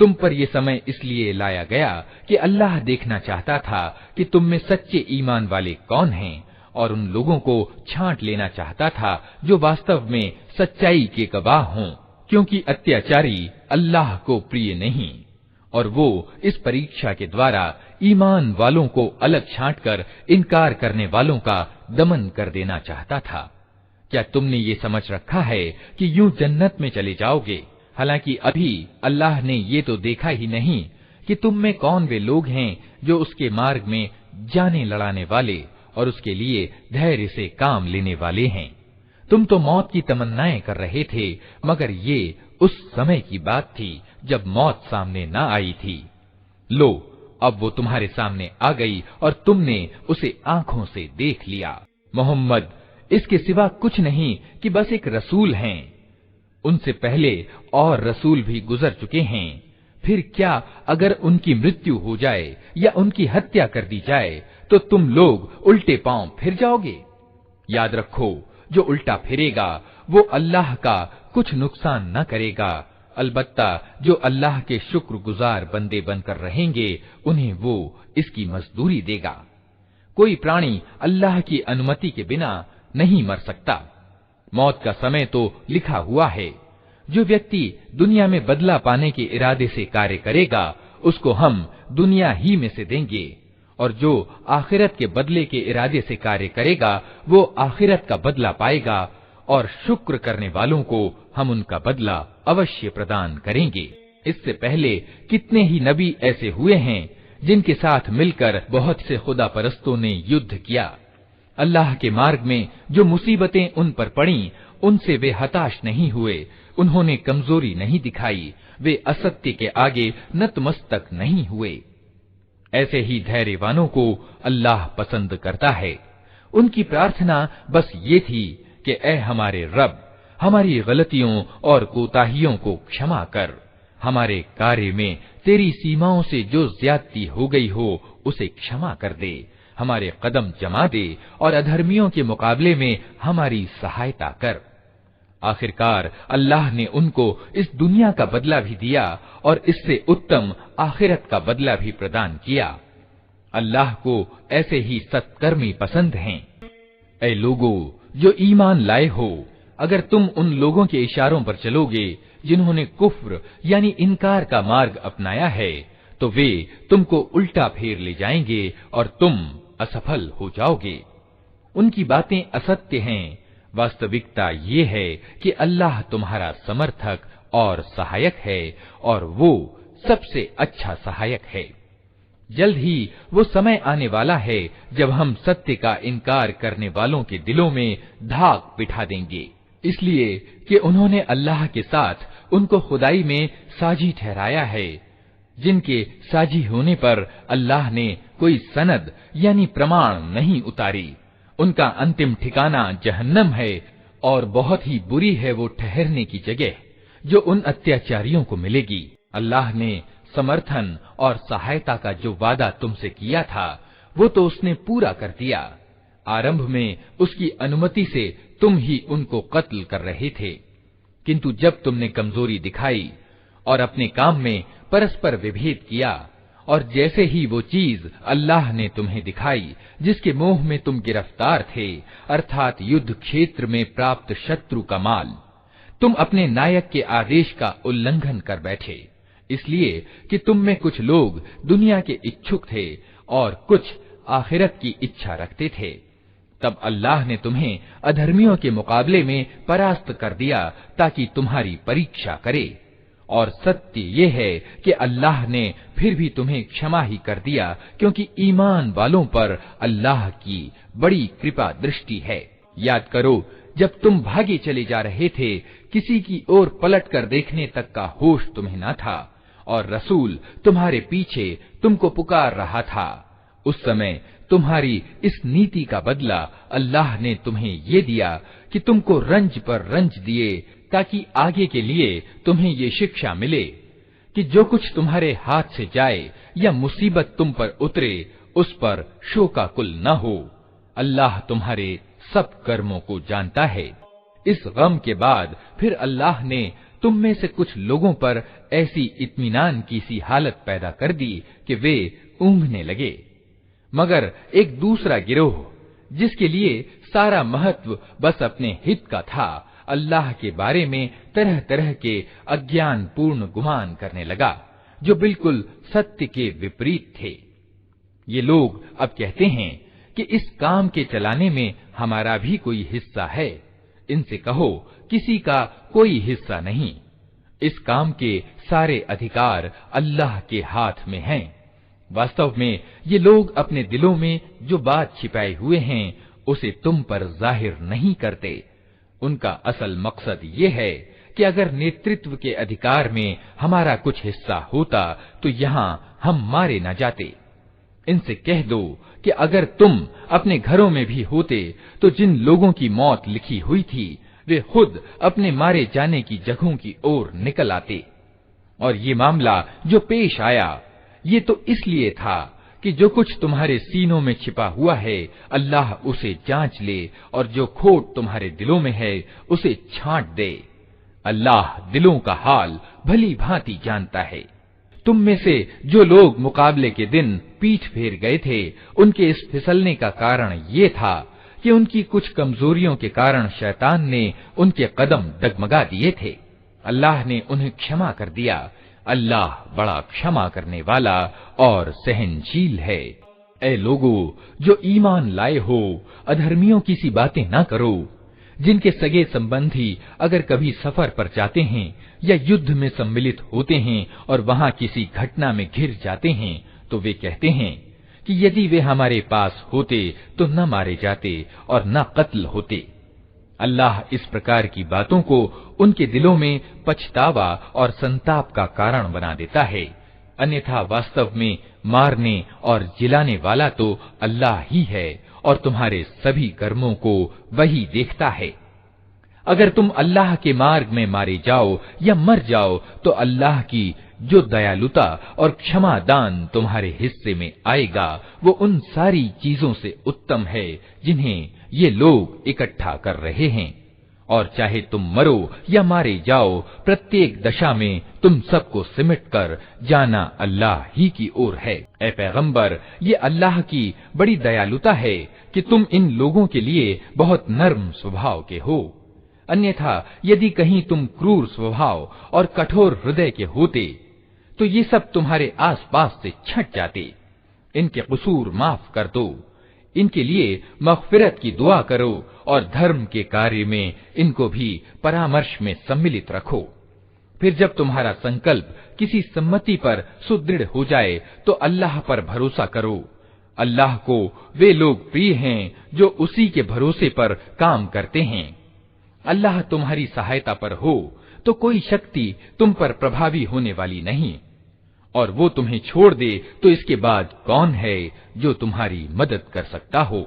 तुम पर यह समय इसलिए लाया गया कि अल्लाह देखना चाहता था कि तुम में सच्चे ईमान वाले कौन हैं, और उन लोगों को छांट लेना चाहता था जो वास्तव में सच्चाई के गवाह हों, क्योंकि अत्याचारी अल्लाह को प्रिय नहीं। और वो इस परीक्षा के द्वारा ईमान वालों को अलग छांटकर इनकार करने वालों का दमन कर देना चाहता था। क्या तुमने ये समझ रखा है कि यूं जन्नत में चले जाओगे, हालांकि अभी अल्लाह ने ये तो देखा ही नहीं कि तुम में कौन वे लोग हैं जो उसके मार्ग में जाने लड़ाने वाले और उसके लिए धैर्य से काम लेने वाले हैं। तुम तो मौत की तमन्नाएं कर रहे थे, मगर ये उस समय की बात थी जब मौत सामने न आई थी। लो, अब वो तुम्हारे सामने आ गई और तुमने उसे आंखों से देख लिया। मोहम्मद इसके सिवा कुछ नहीं कि बस एक रसूल हैं। उनसे पहले और रसूल भी गुजर चुके हैं। फिर क्या अगर उनकी मृत्यु हो जाए या उनकी हत्या कर दी जाए तो तुम लोग उल्टे पांव फिर जाओगे? याद रखो, जो उल्टा फिरेगा वो अल्लाह का कुछ नुकसान न करेगा। अलबत्ता जो अल्लाह के शुक्रगुजार बंदे बनकर रहेंगे उन्हें वो इसकी मजदूरी देगा। कोई प्राणी अल्लाह की अनुमति के बिना नहीं मर सकता। मौत का समय तो लिखा हुआ है। जो व्यक्ति दुनिया में बदला पाने के इरादे से कार्य करेगा उसको हम दुनिया ही में से देंगे, और जो आखिरत के बदले के इरादे से कार्य करेगा वो आखिरत का बदला पाएगा, और शुक्र करने वालों को हम उनका बदला अवश्य प्रदान करेंगे। इससे पहले कितने ही नबी ऐसे हुए हैं जिनके साथ मिलकर बहुत से खुदा परस्तों ने युद्ध किया। अल्लाह के मार्ग में जो मुसीबतें उन पर पड़ी, उनसे वे हताश नहीं हुए, उन्होंने कमजोरी नहीं दिखाई, वे असत्य के आगे नतमस्तक नहीं हुए। ऐसे ही धैर्यवानों को अल्लाह पसंद करता है। उनकी प्रार्थना बस ये थी कि ऐ हमारे रब, हमारी गलतियों और कोताहियों को क्षमा कर, हमारे कार्य में तेरी सीमाओं से जो ज्यादती हो गई हो उसे क्षमा कर दे, हमारे कदम जमा दे और अधर्मियों के मुकाबले में हमारी सहायता कर। आखिरकार अल्लाह ने उनको इस दुनिया का बदला भी दिया और इससे उत्तम आखिरत का बदला भी प्रदान किया। अल्लाह को ऐसे ही सत्कर्मी पसंद हैं। ऐ लोगों जो ईमान लाए हो, अगर तुम उन लोगों के इशारों पर चलोगे जिन्होंने कुफ्र यानी इनकार का मार्ग अपनाया है, तो वे तुमको उल्टा फेर ले जाएंगे और तुम असफल हो जाओगे। उनकी बातें असत्य हैं, वास्तविकता ये है कि अल्लाह तुम्हारा समर्थक और सहायक है और वो सबसे अच्छा सहायक है। जल्द ही वो समय आने वाला है जब हम सत्य का इनकार करने वालों के दिलों में धाक बिठा देंगे, इसलिए कि उन्होंने अल्लाह के साथ उनको खुदाई में साझी ठहराया है, जिनके साझी होने पर अल्लाह ने कोई सनद यानी प्रमाण नहीं उतारी। उनका अंतिम ठिकाना जहन्नम है और बहुत ही बुरी है वो ठहरने की जगह जो उन अत्याचारियों को मिलेगी। अल्लाह ने समर्थन और सहायता का जो वादा तुमसे किया था वो तो उसने पूरा कर दिया। आरंभ में उसकी अनुमति से तुम ही उनको कत्ल कर रहे थे, किंतु जब तुमने कमजोरी दिखाई और अपने काम में परस्पर विभेद किया और जैसे ही वो चीज अल्लाह ने तुम्हें दिखाई जिसके मोह में तुम गिरफ्तार थे, अर्थात युद्ध क्षेत्र में प्राप्त शत्रु का माल, तुम अपने नायक के आदेश का उल्लंघन कर बैठे, इसलिए कि तुम में कुछ लोग दुनिया के इच्छुक थे और कुछ आखिरत की इच्छा रखते थे। तब अल्लाह ने तुम्हें अधर्मियों के मुकाबले में परास्त कर दिया ताकि तुम्हारी परीक्षा करे। और सत्य ये है कि अल्लाह ने फिर भी तुम्हें क्षमा ही कर दिया, क्योंकि ईमान वालों पर अल्लाह की बड़ी कृपा दृष्टि है। याद करो जब तुम भागे चले जा रहे थे, किसी की ओर पलट कर देखने तक का होश तुम्हें न था और रसूल तुम्हारे पीछे तुमको पुकार रहा था। उस समय तुम्हारी इस नीति का बदला अल्लाह ने तुम्हें ये दिया कि तुमको रंज पर रंज दिए, ताकि आगे के लिए तुम्हें ये शिक्षा मिले कि जो कुछ तुम्हारे हाथ से जाए या मुसीबत तुम पर उतरे उस पर शोकाकुल न हो। अल्लाह तुम्हारे सब कर्मों को जानता है। इस गम के बाद फिर अल्लाह ने तुम में से कुछ लोगों पर ऐसी इत्मीनान की सी हालत पैदा कर दी कि वे ऊँघने लगे, मगर एक दूसरा गिरोह जिसके लिए सारा महत्व बस अपने हित का था, अल्लाह के बारे में तरह तरह के अज्ञान पूर्ण गुमान करने लगा जो बिल्कुल सत्य के विपरीत थे। ये लोग अब कहते हैं कि इस काम के चलाने में हमारा भी कोई हिस्सा है। इनसे कहो किसी का कोई हिस्सा नहीं, इस काम के सारे अधिकार अल्लाह के हाथ में हैं। वास्तव में ये लोग अपने दिलों में जो बात छिपाए हुए हैं उसे तुम पर जाहिर नहीं करते। उनका असल मकसद ये है कि अगर नेतृत्व के अधिकार में हमारा कुछ हिस्सा होता तो यहाँ हम मारे न जाते। इनसे कह दो कि अगर तुम अपने घरों में भी होते तो जिन लोगों की मौत लिखी हुई थी वे खुद अपने मारे जाने की जगहों की ओर निकल आते। और ये मामला जो पेश आया ये तो इसलिए था कि जो कुछ तुम्हारे सीनों में छिपा हुआ है अल्लाह उसे जांच ले और जो खोट तुम्हारे दिलों में है उसे छांट दे। अल्लाह दिलों का हाल भली भांति जानता है। तुम में से जो लोग मुकाबले के दिन पीठ फेर गए थे उनके इस फिसलने का कारण ये था कि उनकी कुछ कमजोरियों के कारण शैतान ने उनके कदम डगमगा दिए थे। अल्लाह ने उन्हें क्षमा कर दिया। अल्लाह बड़ा क्षमा करने वाला और सहनशील है। ऐ लोगों जो ईमान लाए हो, अधर्मियों की सी बातें ना करो। जिनके सगे संबंधी अगर कभी सफर पर जाते हैं या युद्ध में सम्मिलित होते हैं और वहां किसी घटना में घिर जाते हैं तो वे कहते हैं कि यदि वे हमारे पास होते तो न मारे जाते और न कत्ल होते। अल्लाह इस प्रकार की बातों को उनके दिलों में पछतावा और संताप का कारण बना देता है, अन्यथा वास्तव में मारने और जिलाने वाला तो अल्लाह ही है और तुम्हारे सभी कर्मों को वही देखता है। अगर तुम अल्लाह के मार्ग में मारे जाओ या मर जाओ तो अल्लाह की जो दयालुता और क्षमा दान तुम्हारे हिस्से में आएगा वो उन सारी चीजों से उत्तम है जिन्हें ये लोग इकट्ठा कर रहे हैं। और चाहे तुम मरो या मारे जाओ, प्रत्येक दशा में तुम सबको सिमट कर जाना अल्लाह ही की ओर है। ए पैगंबर, ये अल्लाह की बड़ी दयालुता है कि तुम इन लोगों के लिए बहुत नर्म स्वभाव के हो, अन्यथा यदि कहीं तुम क्रूर स्वभाव और कठोर हृदय के होते तो ये सब तुम्हारे आसपास से छट जाते। इनके कसूर माफ कर दो, इनके लिए मग़फ़िरत की दुआ करो और धर्म के कार्य में इनको भी परामर्श में सम्मिलित रखो। फिर जब तुम्हारा संकल्प किसी सम्मति पर सुदृढ़ हो जाए तो अल्लाह पर भरोसा करो। अल्लाह को वे लोग प्रिय हैं जो उसी के भरोसे पर काम करते हैं। अल्लाह तुम्हारी सहायता पर हो तो कोई शक्ति तुम पर प्रभावी होने वाली नहीं, और वो तुम्हें छोड़ दे तो इसके बाद कौन है जो तुम्हारी मदद कर सकता हो।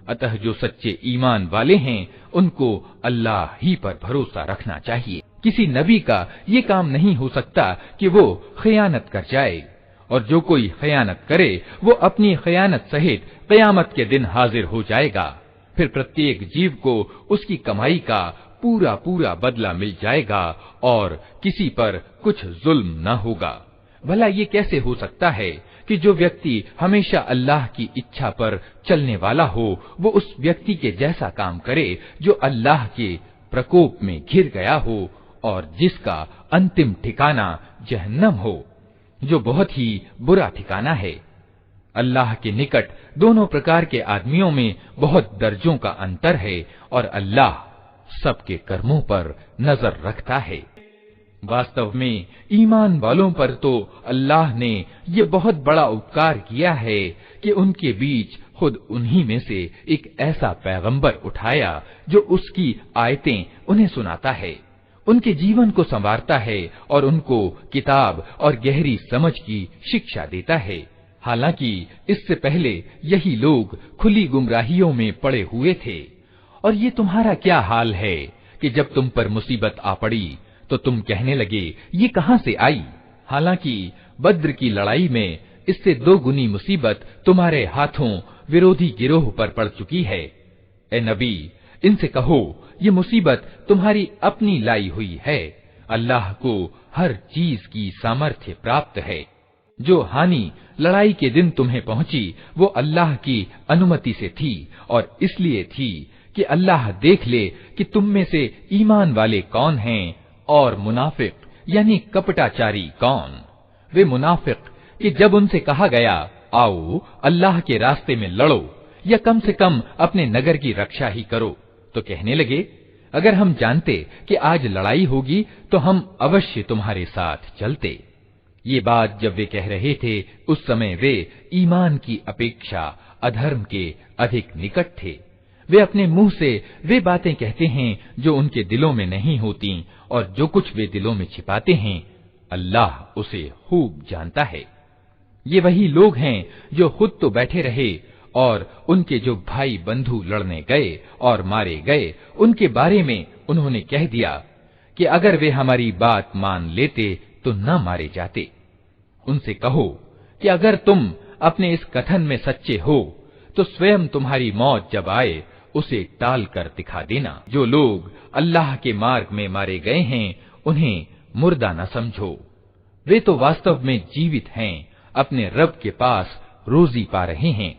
अतः जो सच्चे ईमान वाले हैं उनको अल्लाह ही पर भरोसा रखना चाहिए। किसी नबी का ये काम नहीं हो सकता कि वो खयानत कर जाए, और जो कोई खयानत करे वो अपनी खयानत सहित क़यामत के दिन हाजिर हो जाएगा। फिर प्रत्येक जीव को उसकी कमाई का पूरा पूरा बदला मिल जाएगा और किसी पर कुछ जुल्म न होगा। भला ये कैसे हो सकता है कि जो व्यक्ति हमेशा अल्लाह की इच्छा पर चलने वाला हो वो उस व्यक्ति के जैसा काम करे जो अल्लाह के प्रकोप में घिर गया हो और जिसका अंतिम ठिकाना जहन्नम हो, जो बहुत ही बुरा ठिकाना है। अल्लाह के निकट दोनों प्रकार के आदमियों में बहुत दर्जों का अंतर है और अल्लाह सबके कर्मों पर नजर रखता है। वास्तव में ईमान वालों पर तो अल्लाह ने ये बहुत बड़ा उपकार किया है कि उनके बीच खुद उन्हीं में से एक ऐसा पैगंबर उठाया जो उसकी आयतें उन्हें सुनाता है, उनके जीवन को संवारता है और उनको किताब और गहरी समझ की शिक्षा देता है। हालांकि इससे पहले यही लोग खुली गुमराहियों में पड़े हुए थे। और ये तुम्हारा क्या हाल है कि जब तुम पर मुसीबत आ पड़ी तो तुम कहने लगे ये कहां से आई, हालांकि बद्र की लड़ाई में इससे 2 गुनी मुसीबत तुम्हारे हाथों विरोधी गिरोह पर पड़ चुकी है। ए नबी, इनसे कहो ये मुसीबत तुम्हारी अपनी लाई हुई है। अल्लाह को हर चीज की सामर्थ्य प्राप्त है। जो हानि लड़ाई के दिन तुम्हें पहुंची वो अल्लाह की अनुमति से थी और इसलिए थी कि अल्लाह देख ले कि तुम में से ईमान वाले कौन हैं और मुनाफिक यानी कपटाचारी कौन। वे मुनाफिक कि जब उनसे कहा गया आओ अल्लाह के रास्ते में लड़ो या कम से कम अपने नगर की रक्षा ही करो, तो कहने लगे अगर हम जानते कि आज लड़ाई होगी तो हम अवश्य तुम्हारे साथ चलते। ये बात जब वे कह रहे थे उस समय वे ईमान की अपेक्षा अधर्म के अधिक निकट थे। वे अपने मुंह से वे बातें कहते हैं जो उनके दिलों में नहीं होती, और जो कुछ वे दिलों में छिपाते हैं अल्लाह उसे खूब जानता है। ये वही लोग हैं जो खुद तो बैठे रहे और उनके जो भाई बंधु लड़ने गए और मारे गए उनके बारे में उन्होंने कह दिया कि अगर वे हमारी बात मान लेते तो न मारे जाते। उनसे कहो कि अगर तुम अपने इस कथन में सच्चे हो तो स्वयं तुम्हारी मौत जब आए उसे टाल कर दिखा देना। जो लोग अल्लाह के मार्ग में मारे गए हैं उन्हें मुर्दा न समझो, वे तो वास्तव में जीवित हैं, अपने रब के पास रोजी पा रहे हैं।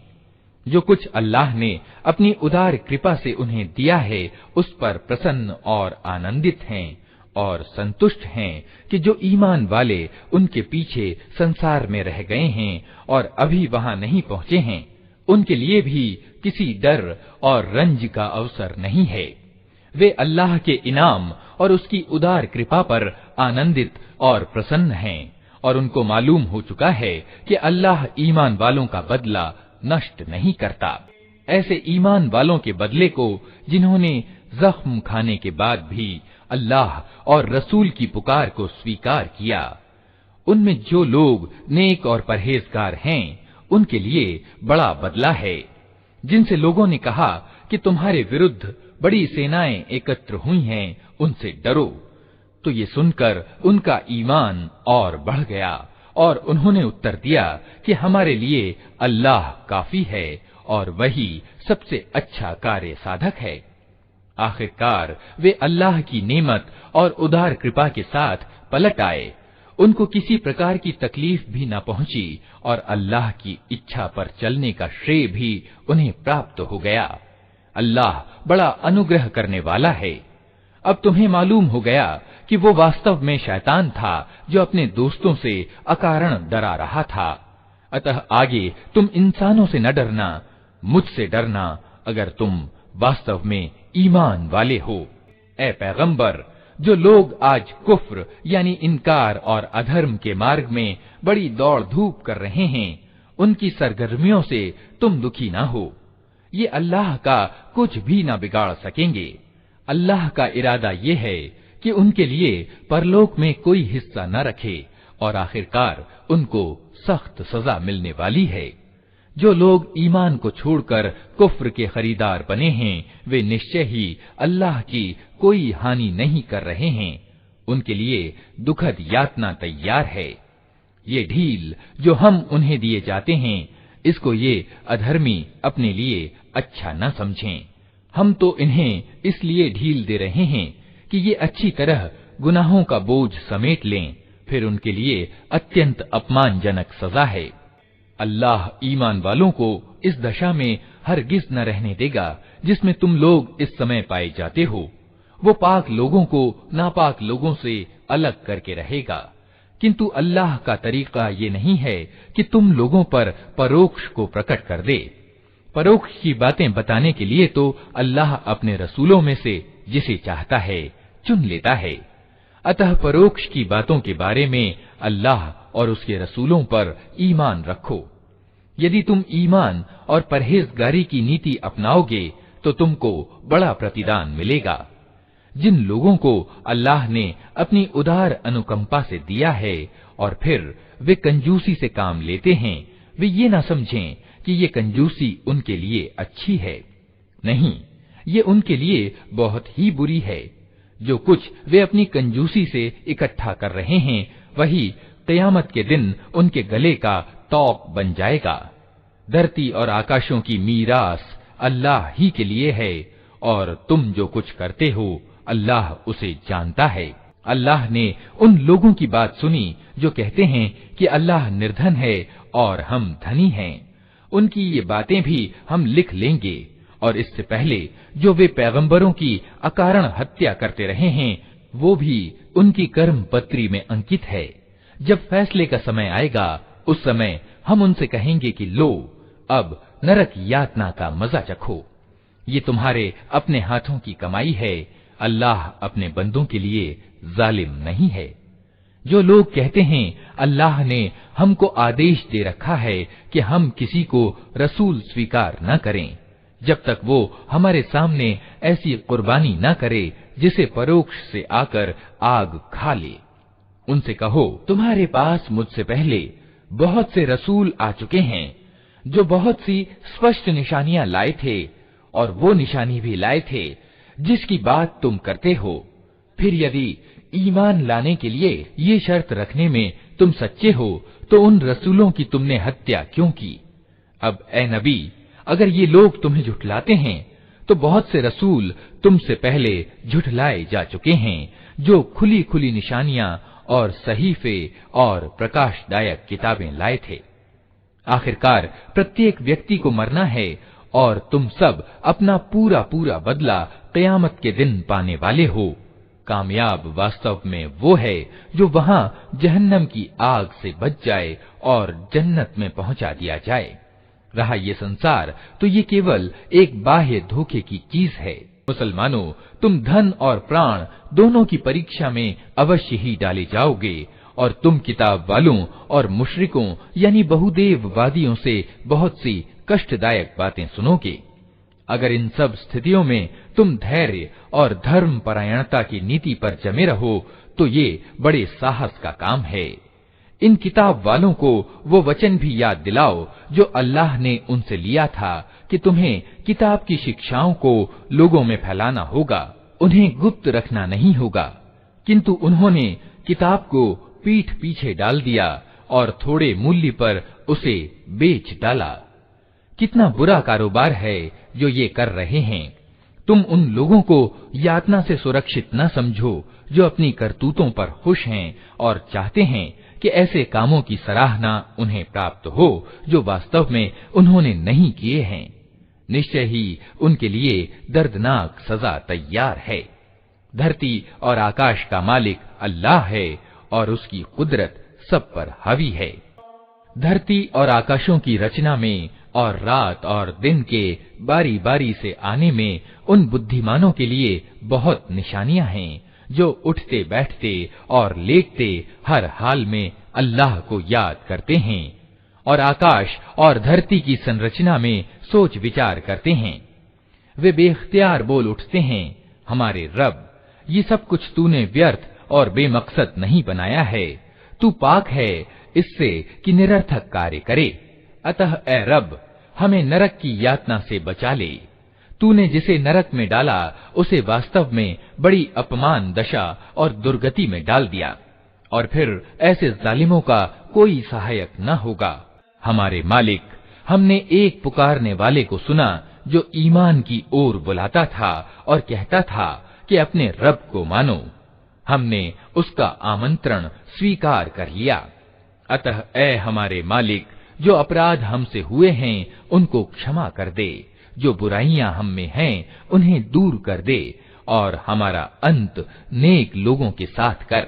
जो कुछ अल्लाह ने अपनी उदार कृपा से उन्हें दिया है उस पर प्रसन्न और आनंदित हैं और संतुष्ट हैं कि जो ईमान वाले उनके पीछे संसार में रह गए हैं और अभी वहां नहीं पहुंचे हैं उनके लिए भी किसी डर और रंज का अवसर नहीं है। वे अल्लाह के इनाम और उसकी उदार कृपा पर आनंदित और प्रसन्न हैं और उनको मालूम हो चुका है कि अल्लाह ईमान वालों का बदला नष्ट नहीं करता। ऐसे ईमान वालों के बदले को जिन्होंने जख्म खाने के बाद भी अल्लाह और रसूल की पुकार को स्वीकार किया, उनमें जो लोग नेक और परहेजगार हैं, उनके लिए बड़ा बदला है। जिनसे लोगों ने कहा कि तुम्हारे विरुद्ध बड़ी सेनाएं एकत्र हुई हैं, उनसे डरो, तो ये सुनकर उनका ईमान और बढ़ गया और उन्होंने उत्तर दिया कि हमारे लिए अल्लाह काफी है और वही सबसे अच्छा कार्य साधक है। आखिरकार वे अल्लाह की नेमत और उदार कृपा के साथ पलट आए, उनको किसी प्रकार की तकलीफ भी न पहुंची और अल्लाह की इच्छा पर चलने का श्रेय भी उन्हें प्राप्त हो गया। अल्लाह बड़ा अनुग्रह करने वाला है। अब तुम्हें मालूम हो गया कि वो वास्तव में शैतान था जो अपने दोस्तों से अकारण डरा रहा था। अतः आगे तुम इंसानों से न डरना, मुझसे डरना अगर तुम वास्तव में ईमान वाले हो। ए पैगंबर, जो लोग आज कुफ्र यानी इनकार और अधर्म के मार्ग में बड़ी दौड़ धूप कर रहे हैं, उनकी सरगर्मियों से तुम दुखी ना हो। ये अल्लाह का कुछ भी ना बिगाड़ सकेंगे। अल्लाह का इरादा ये है कि उनके लिए परलोक में कोई हिस्सा न रखे और आखिरकार उनको सख्त सजा मिलने वाली है। जो लोग ईमान को छोड़कर कुफ्र के खरीदार बने हैं, वे निश्चय ही अल्लाह की कोई हानि नहीं कर रहे हैं। उनके लिए दुखद यातना तैयार है। ये ढील जो हम उन्हें दिए जाते हैं, इसको ये अधर्मी अपने लिए अच्छा न समझें। हम तो इन्हें इसलिए ढील दे रहे हैं कि ये अच्छी तरह गुनाहों का बोझ समेट लें, फिर उनके लिए अत्यंत अपमानजनक सजा है। अल्लाह ईमान वालों को इस दशा में हरगिज न रहने देगा जिसमें तुम लोग इस समय पाए जाते हो। वो पाक लोगों को नापाक लोगों से अलग करके रहेगा, किंतु अल्लाह का तरीका ये नहीं है कि तुम लोगों पर परोक्ष को प्रकट कर दे। परोक्ष की बातें बताने के लिए तो अल्लाह अपने रसूलों में से जिसे चाहता है चुन लेता है। अतः परोक्ष की बातों के बारे में अल्लाह और उसके रसूलों पर ईमान रखो। यदि तुम ईमान और परहेजगारी की नीति अपनाओगे तो तुमको बड़ा प्रतिदान मिलेगा। जिन लोगों को अल्लाह ने अपनी उदार अनुकंपा से दिया है और फिर वे कंजूसी से काम लेते हैं, वे ये ना समझें कि ये कंजूसी उनके लिए अच्छी है। नहीं, ये उनके लिए बहुत ही बुरी है। जो कुछ वे अपनी कंजूसी से इकट्ठा कर रहे हैं, वही क़यामत के दिन उनके गले का तौक बन जाएगा। धरती और आकाशों की मीरास अल्लाह ही के लिए है और तुम जो कुछ करते हो अल्लाह उसे जानता है। अल्लाह ने उन लोगों की बात सुनी जो कहते हैं कि अल्लाह निर्धन है और हम धनी हैं। उनकी ये बातें भी हम लिख लेंगे और इससे पहले जो वे पैगंबरों की अकारण हत्या करते रहे हैं, वो भी उनकी कर्म पत्री में अंकित है। जब फैसले का समय आएगा, उस समय हम उनसे कहेंगे कि लो, अब नरक यातना का मजा चखो। ये तुम्हारे अपने हाथों की कमाई है। अल्लाह अपने बंदों के लिए जालिम नहीं है। जो लोग कहते हैं अल्लाह ने हमको आदेश दे रखा है कि हम किसी को रसूल स्वीकार न करें जब तक वो हमारे सामने ऐसी कुर्बानी न करे जिसे परोक्ष से आकर आग खा ले, उनसे कहो, तुम्हारे पास मुझसे पहले बहुत से रसूल आ चुके हैं जो बहुत सी स्पष्ट निशानियां लाए थे और वो निशानी भी लाए थे जिसकी बात तुम करते हो। फिर यदि ईमान लाने के लिए ये शर्त रखने में तुम सच्चे हो तो उन रसूलों की तुमने हत्या क्यों की? अब ए नबी, अगर ये लोग तुम्हें झुठलाते हैं तो बहुत से रसूल तुमसे पहले झुठलाए जा चुके हैं जो खुली खुली निशानियां और सहीफे और प्रकाशदायक किताबें लाए थे। आखिरकार प्रत्येक व्यक्ति को मरना है और तुम सब अपना पूरा पूरा बदला क़यामत के दिन पाने वाले हो। कामयाब वास्तव में वो है जो वहां जहन्नम की आग से बच जाए और जन्नत में पहुंचा दिया जाए। रहा ये संसार तो ये केवल एक बाह्य धोखे की चीज है। मुसलमानों, तुम धन और प्राण दोनों की परीक्षा में अवश्य ही डाले जाओगे और तुम किताब वालों और मुशरिकों यानी बहुदेववादियों से बहुत सी कष्टदायक बातें सुनोगे। अगर इन सब स्थितियों में तुम धैर्य और धर्म परायणता की नीति पर जमे रहो तो ये बड़े साहस का काम है। इन किताब वालों को वो वचन भी याद दिलाओ जो अल्लाह ने उनसे लिया था कि तुम्हें किताब की शिक्षाओं को लोगों में फैलाना होगा, उन्हें गुप्त रखना नहीं होगा। किंतु उन्होंने किताब को पीठ पीछे डाल दिया और थोड़े मूल्य पर उसे बेच डाला। कितना बुरा कारोबार है जो ये कर रहे हैं। तुम उन लोगों को यातना से सुरक्षित न समझो जो अपनी करतूतों पर खुश हैं और चाहते हैं कि ऐसे कामों की सराहना उन्हें प्राप्त हो जो वास्तव में उन्होंने नहीं किए हैं। निश्चय ही उनके लिए दर्दनाक सजा तैयार है। धरती और आकाश का मालिक अल्लाह है और उसकी कुदरत सब पर हावी है। धरती और आकाशों की रचना में और रात और दिन के बारी बारी से आने में उन बुद्धिमानों के लिए बहुत निशानियां हैं जो उठते बैठते और लेटते हर हाल में अल्लाह को याद करते हैं और आकाश और धरती की संरचना में सोच विचार करते हैं। वे बेख्तियार बोल उठते हैं, हमारे रब, ये सब कुछ तूने व्यर्थ और बेमकसद नहीं बनाया है। तू पाक है इससे कि निरर्थक कार्य करे। अतः ए रब, हमें नरक की यातना से बचा ले। तूने जिसे नरक में डाला उसे वास्तव में बड़ी अपमान दशा और दुर्गति में डाल दिया और फिर ऐसे जालिमों का कोई सहायक न होगा। हमारे मालिक, हमने एक पुकारने वाले को सुना जो ईमान की ओर बुलाता था और कहता था कि अपने रब को मानो। हमने उसका आमंत्रण स्वीकार कर लिया। अतः ऐ हमारे मालिक, जो अपराध हमसे हुए हैं उनको क्षमा कर दे, जो बुराइयां हम में हैं उन्हें दूर कर दे और हमारा अंत नेक लोगों के साथ कर।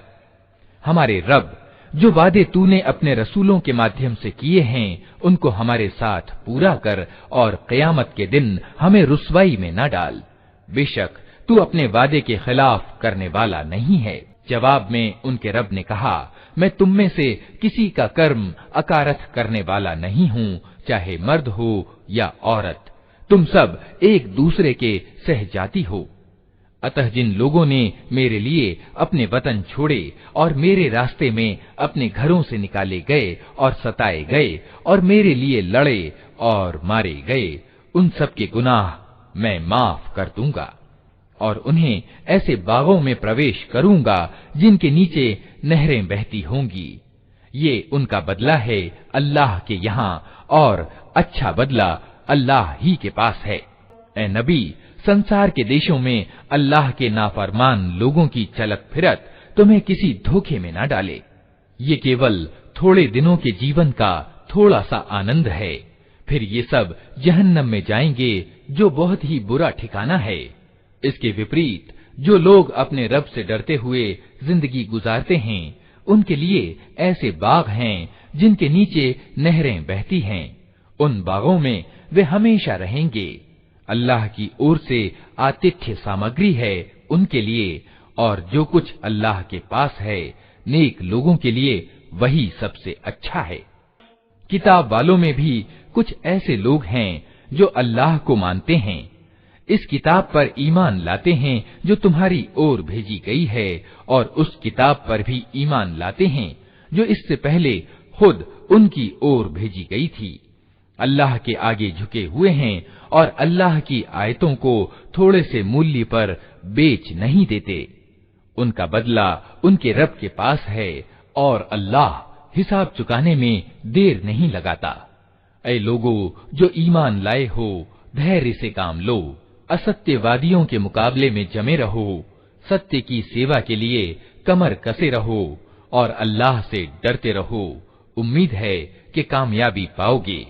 हमारे रब, जो वादे तूने अपने रसूलों के माध्यम से किए हैं उनको हमारे साथ पूरा कर और क़यामत के दिन हमें रुसवाई में न डाल। बेशक तू अपने वादे के खिलाफ करने वाला नहीं है। जवाब में उनके रब ने कहा, मैं तुम में से किसी का कर्म अकारथ करने वाला नहीं हूँ, चाहे मर्द हो या औरत। तुम सब एक दूसरे के सहजाती हो। अतः जिन लोगों ने मेरे लिए अपने वतन छोड़े और मेरे रास्ते में अपने घरों से निकाले गए और सताए गए और मेरे लिए लड़े और मारे गए, उन सब के गुनाह मैं माफ कर दूंगा और उन्हें ऐसे बागों में प्रवेश करूंगा जिनके नीचे नहरें बहती होंगी। ये उनका बदला है अल्लाह के यहाँ और अच्छा बदला अल्लाह ही के पास है। ए नबी, संसार के देशों में अल्लाह के नाफरमान लोगों की चलक फिरत तुम्हें किसी धोखे में न डाले। ये केवल थोड़े दिनों के जीवन का थोड़ा सा आनंद है, फिर ये सब जहन्नम में जाएंगे जो बहुत ही बुरा ठिकाना है। इसके विपरीत जो लोग अपने रब से डरते हुए जिंदगी गुजारते हैं उनके लिए ऐसे बाग हैं जिनके नीचे नहरें बहती हैं। उन बागों में वे हमेशा रहेंगे। अल्लाह की ओर से आतिथ्य सामग्री है उनके लिए और जो कुछ अल्लाह के पास है नेक लोगों के लिए वही सबसे अच्छा है। किताब वालों में भी कुछ ऐसे लोग हैं जो अल्लाह को मानते हैं, इस किताब पर ईमान लाते हैं जो तुम्हारी ओर भेजी गई है और उस किताब पर भी ईमान लाते हैं जो इससे पहले खुद उनकी ओर भेजी गई थी। अल्लाह के आगे झुके हुए हैं और अल्लाह की आयतों को थोड़े से मूल्य पर बेच नहीं देते। उनका बदला उनके रब के पास है और अल्लाह हिसाब चुकाने में देर नहीं लगाता। ऐ लोगों जो ईमान लाए हो, धैर्य से काम लो, असत्यवादियों के मुकाबले में जमे रहो, सत्य की सेवा के लिए कमर कसे रहो और अल्लाह से डरते रहो। उम्मीद है कि कामयाबी पाओगे।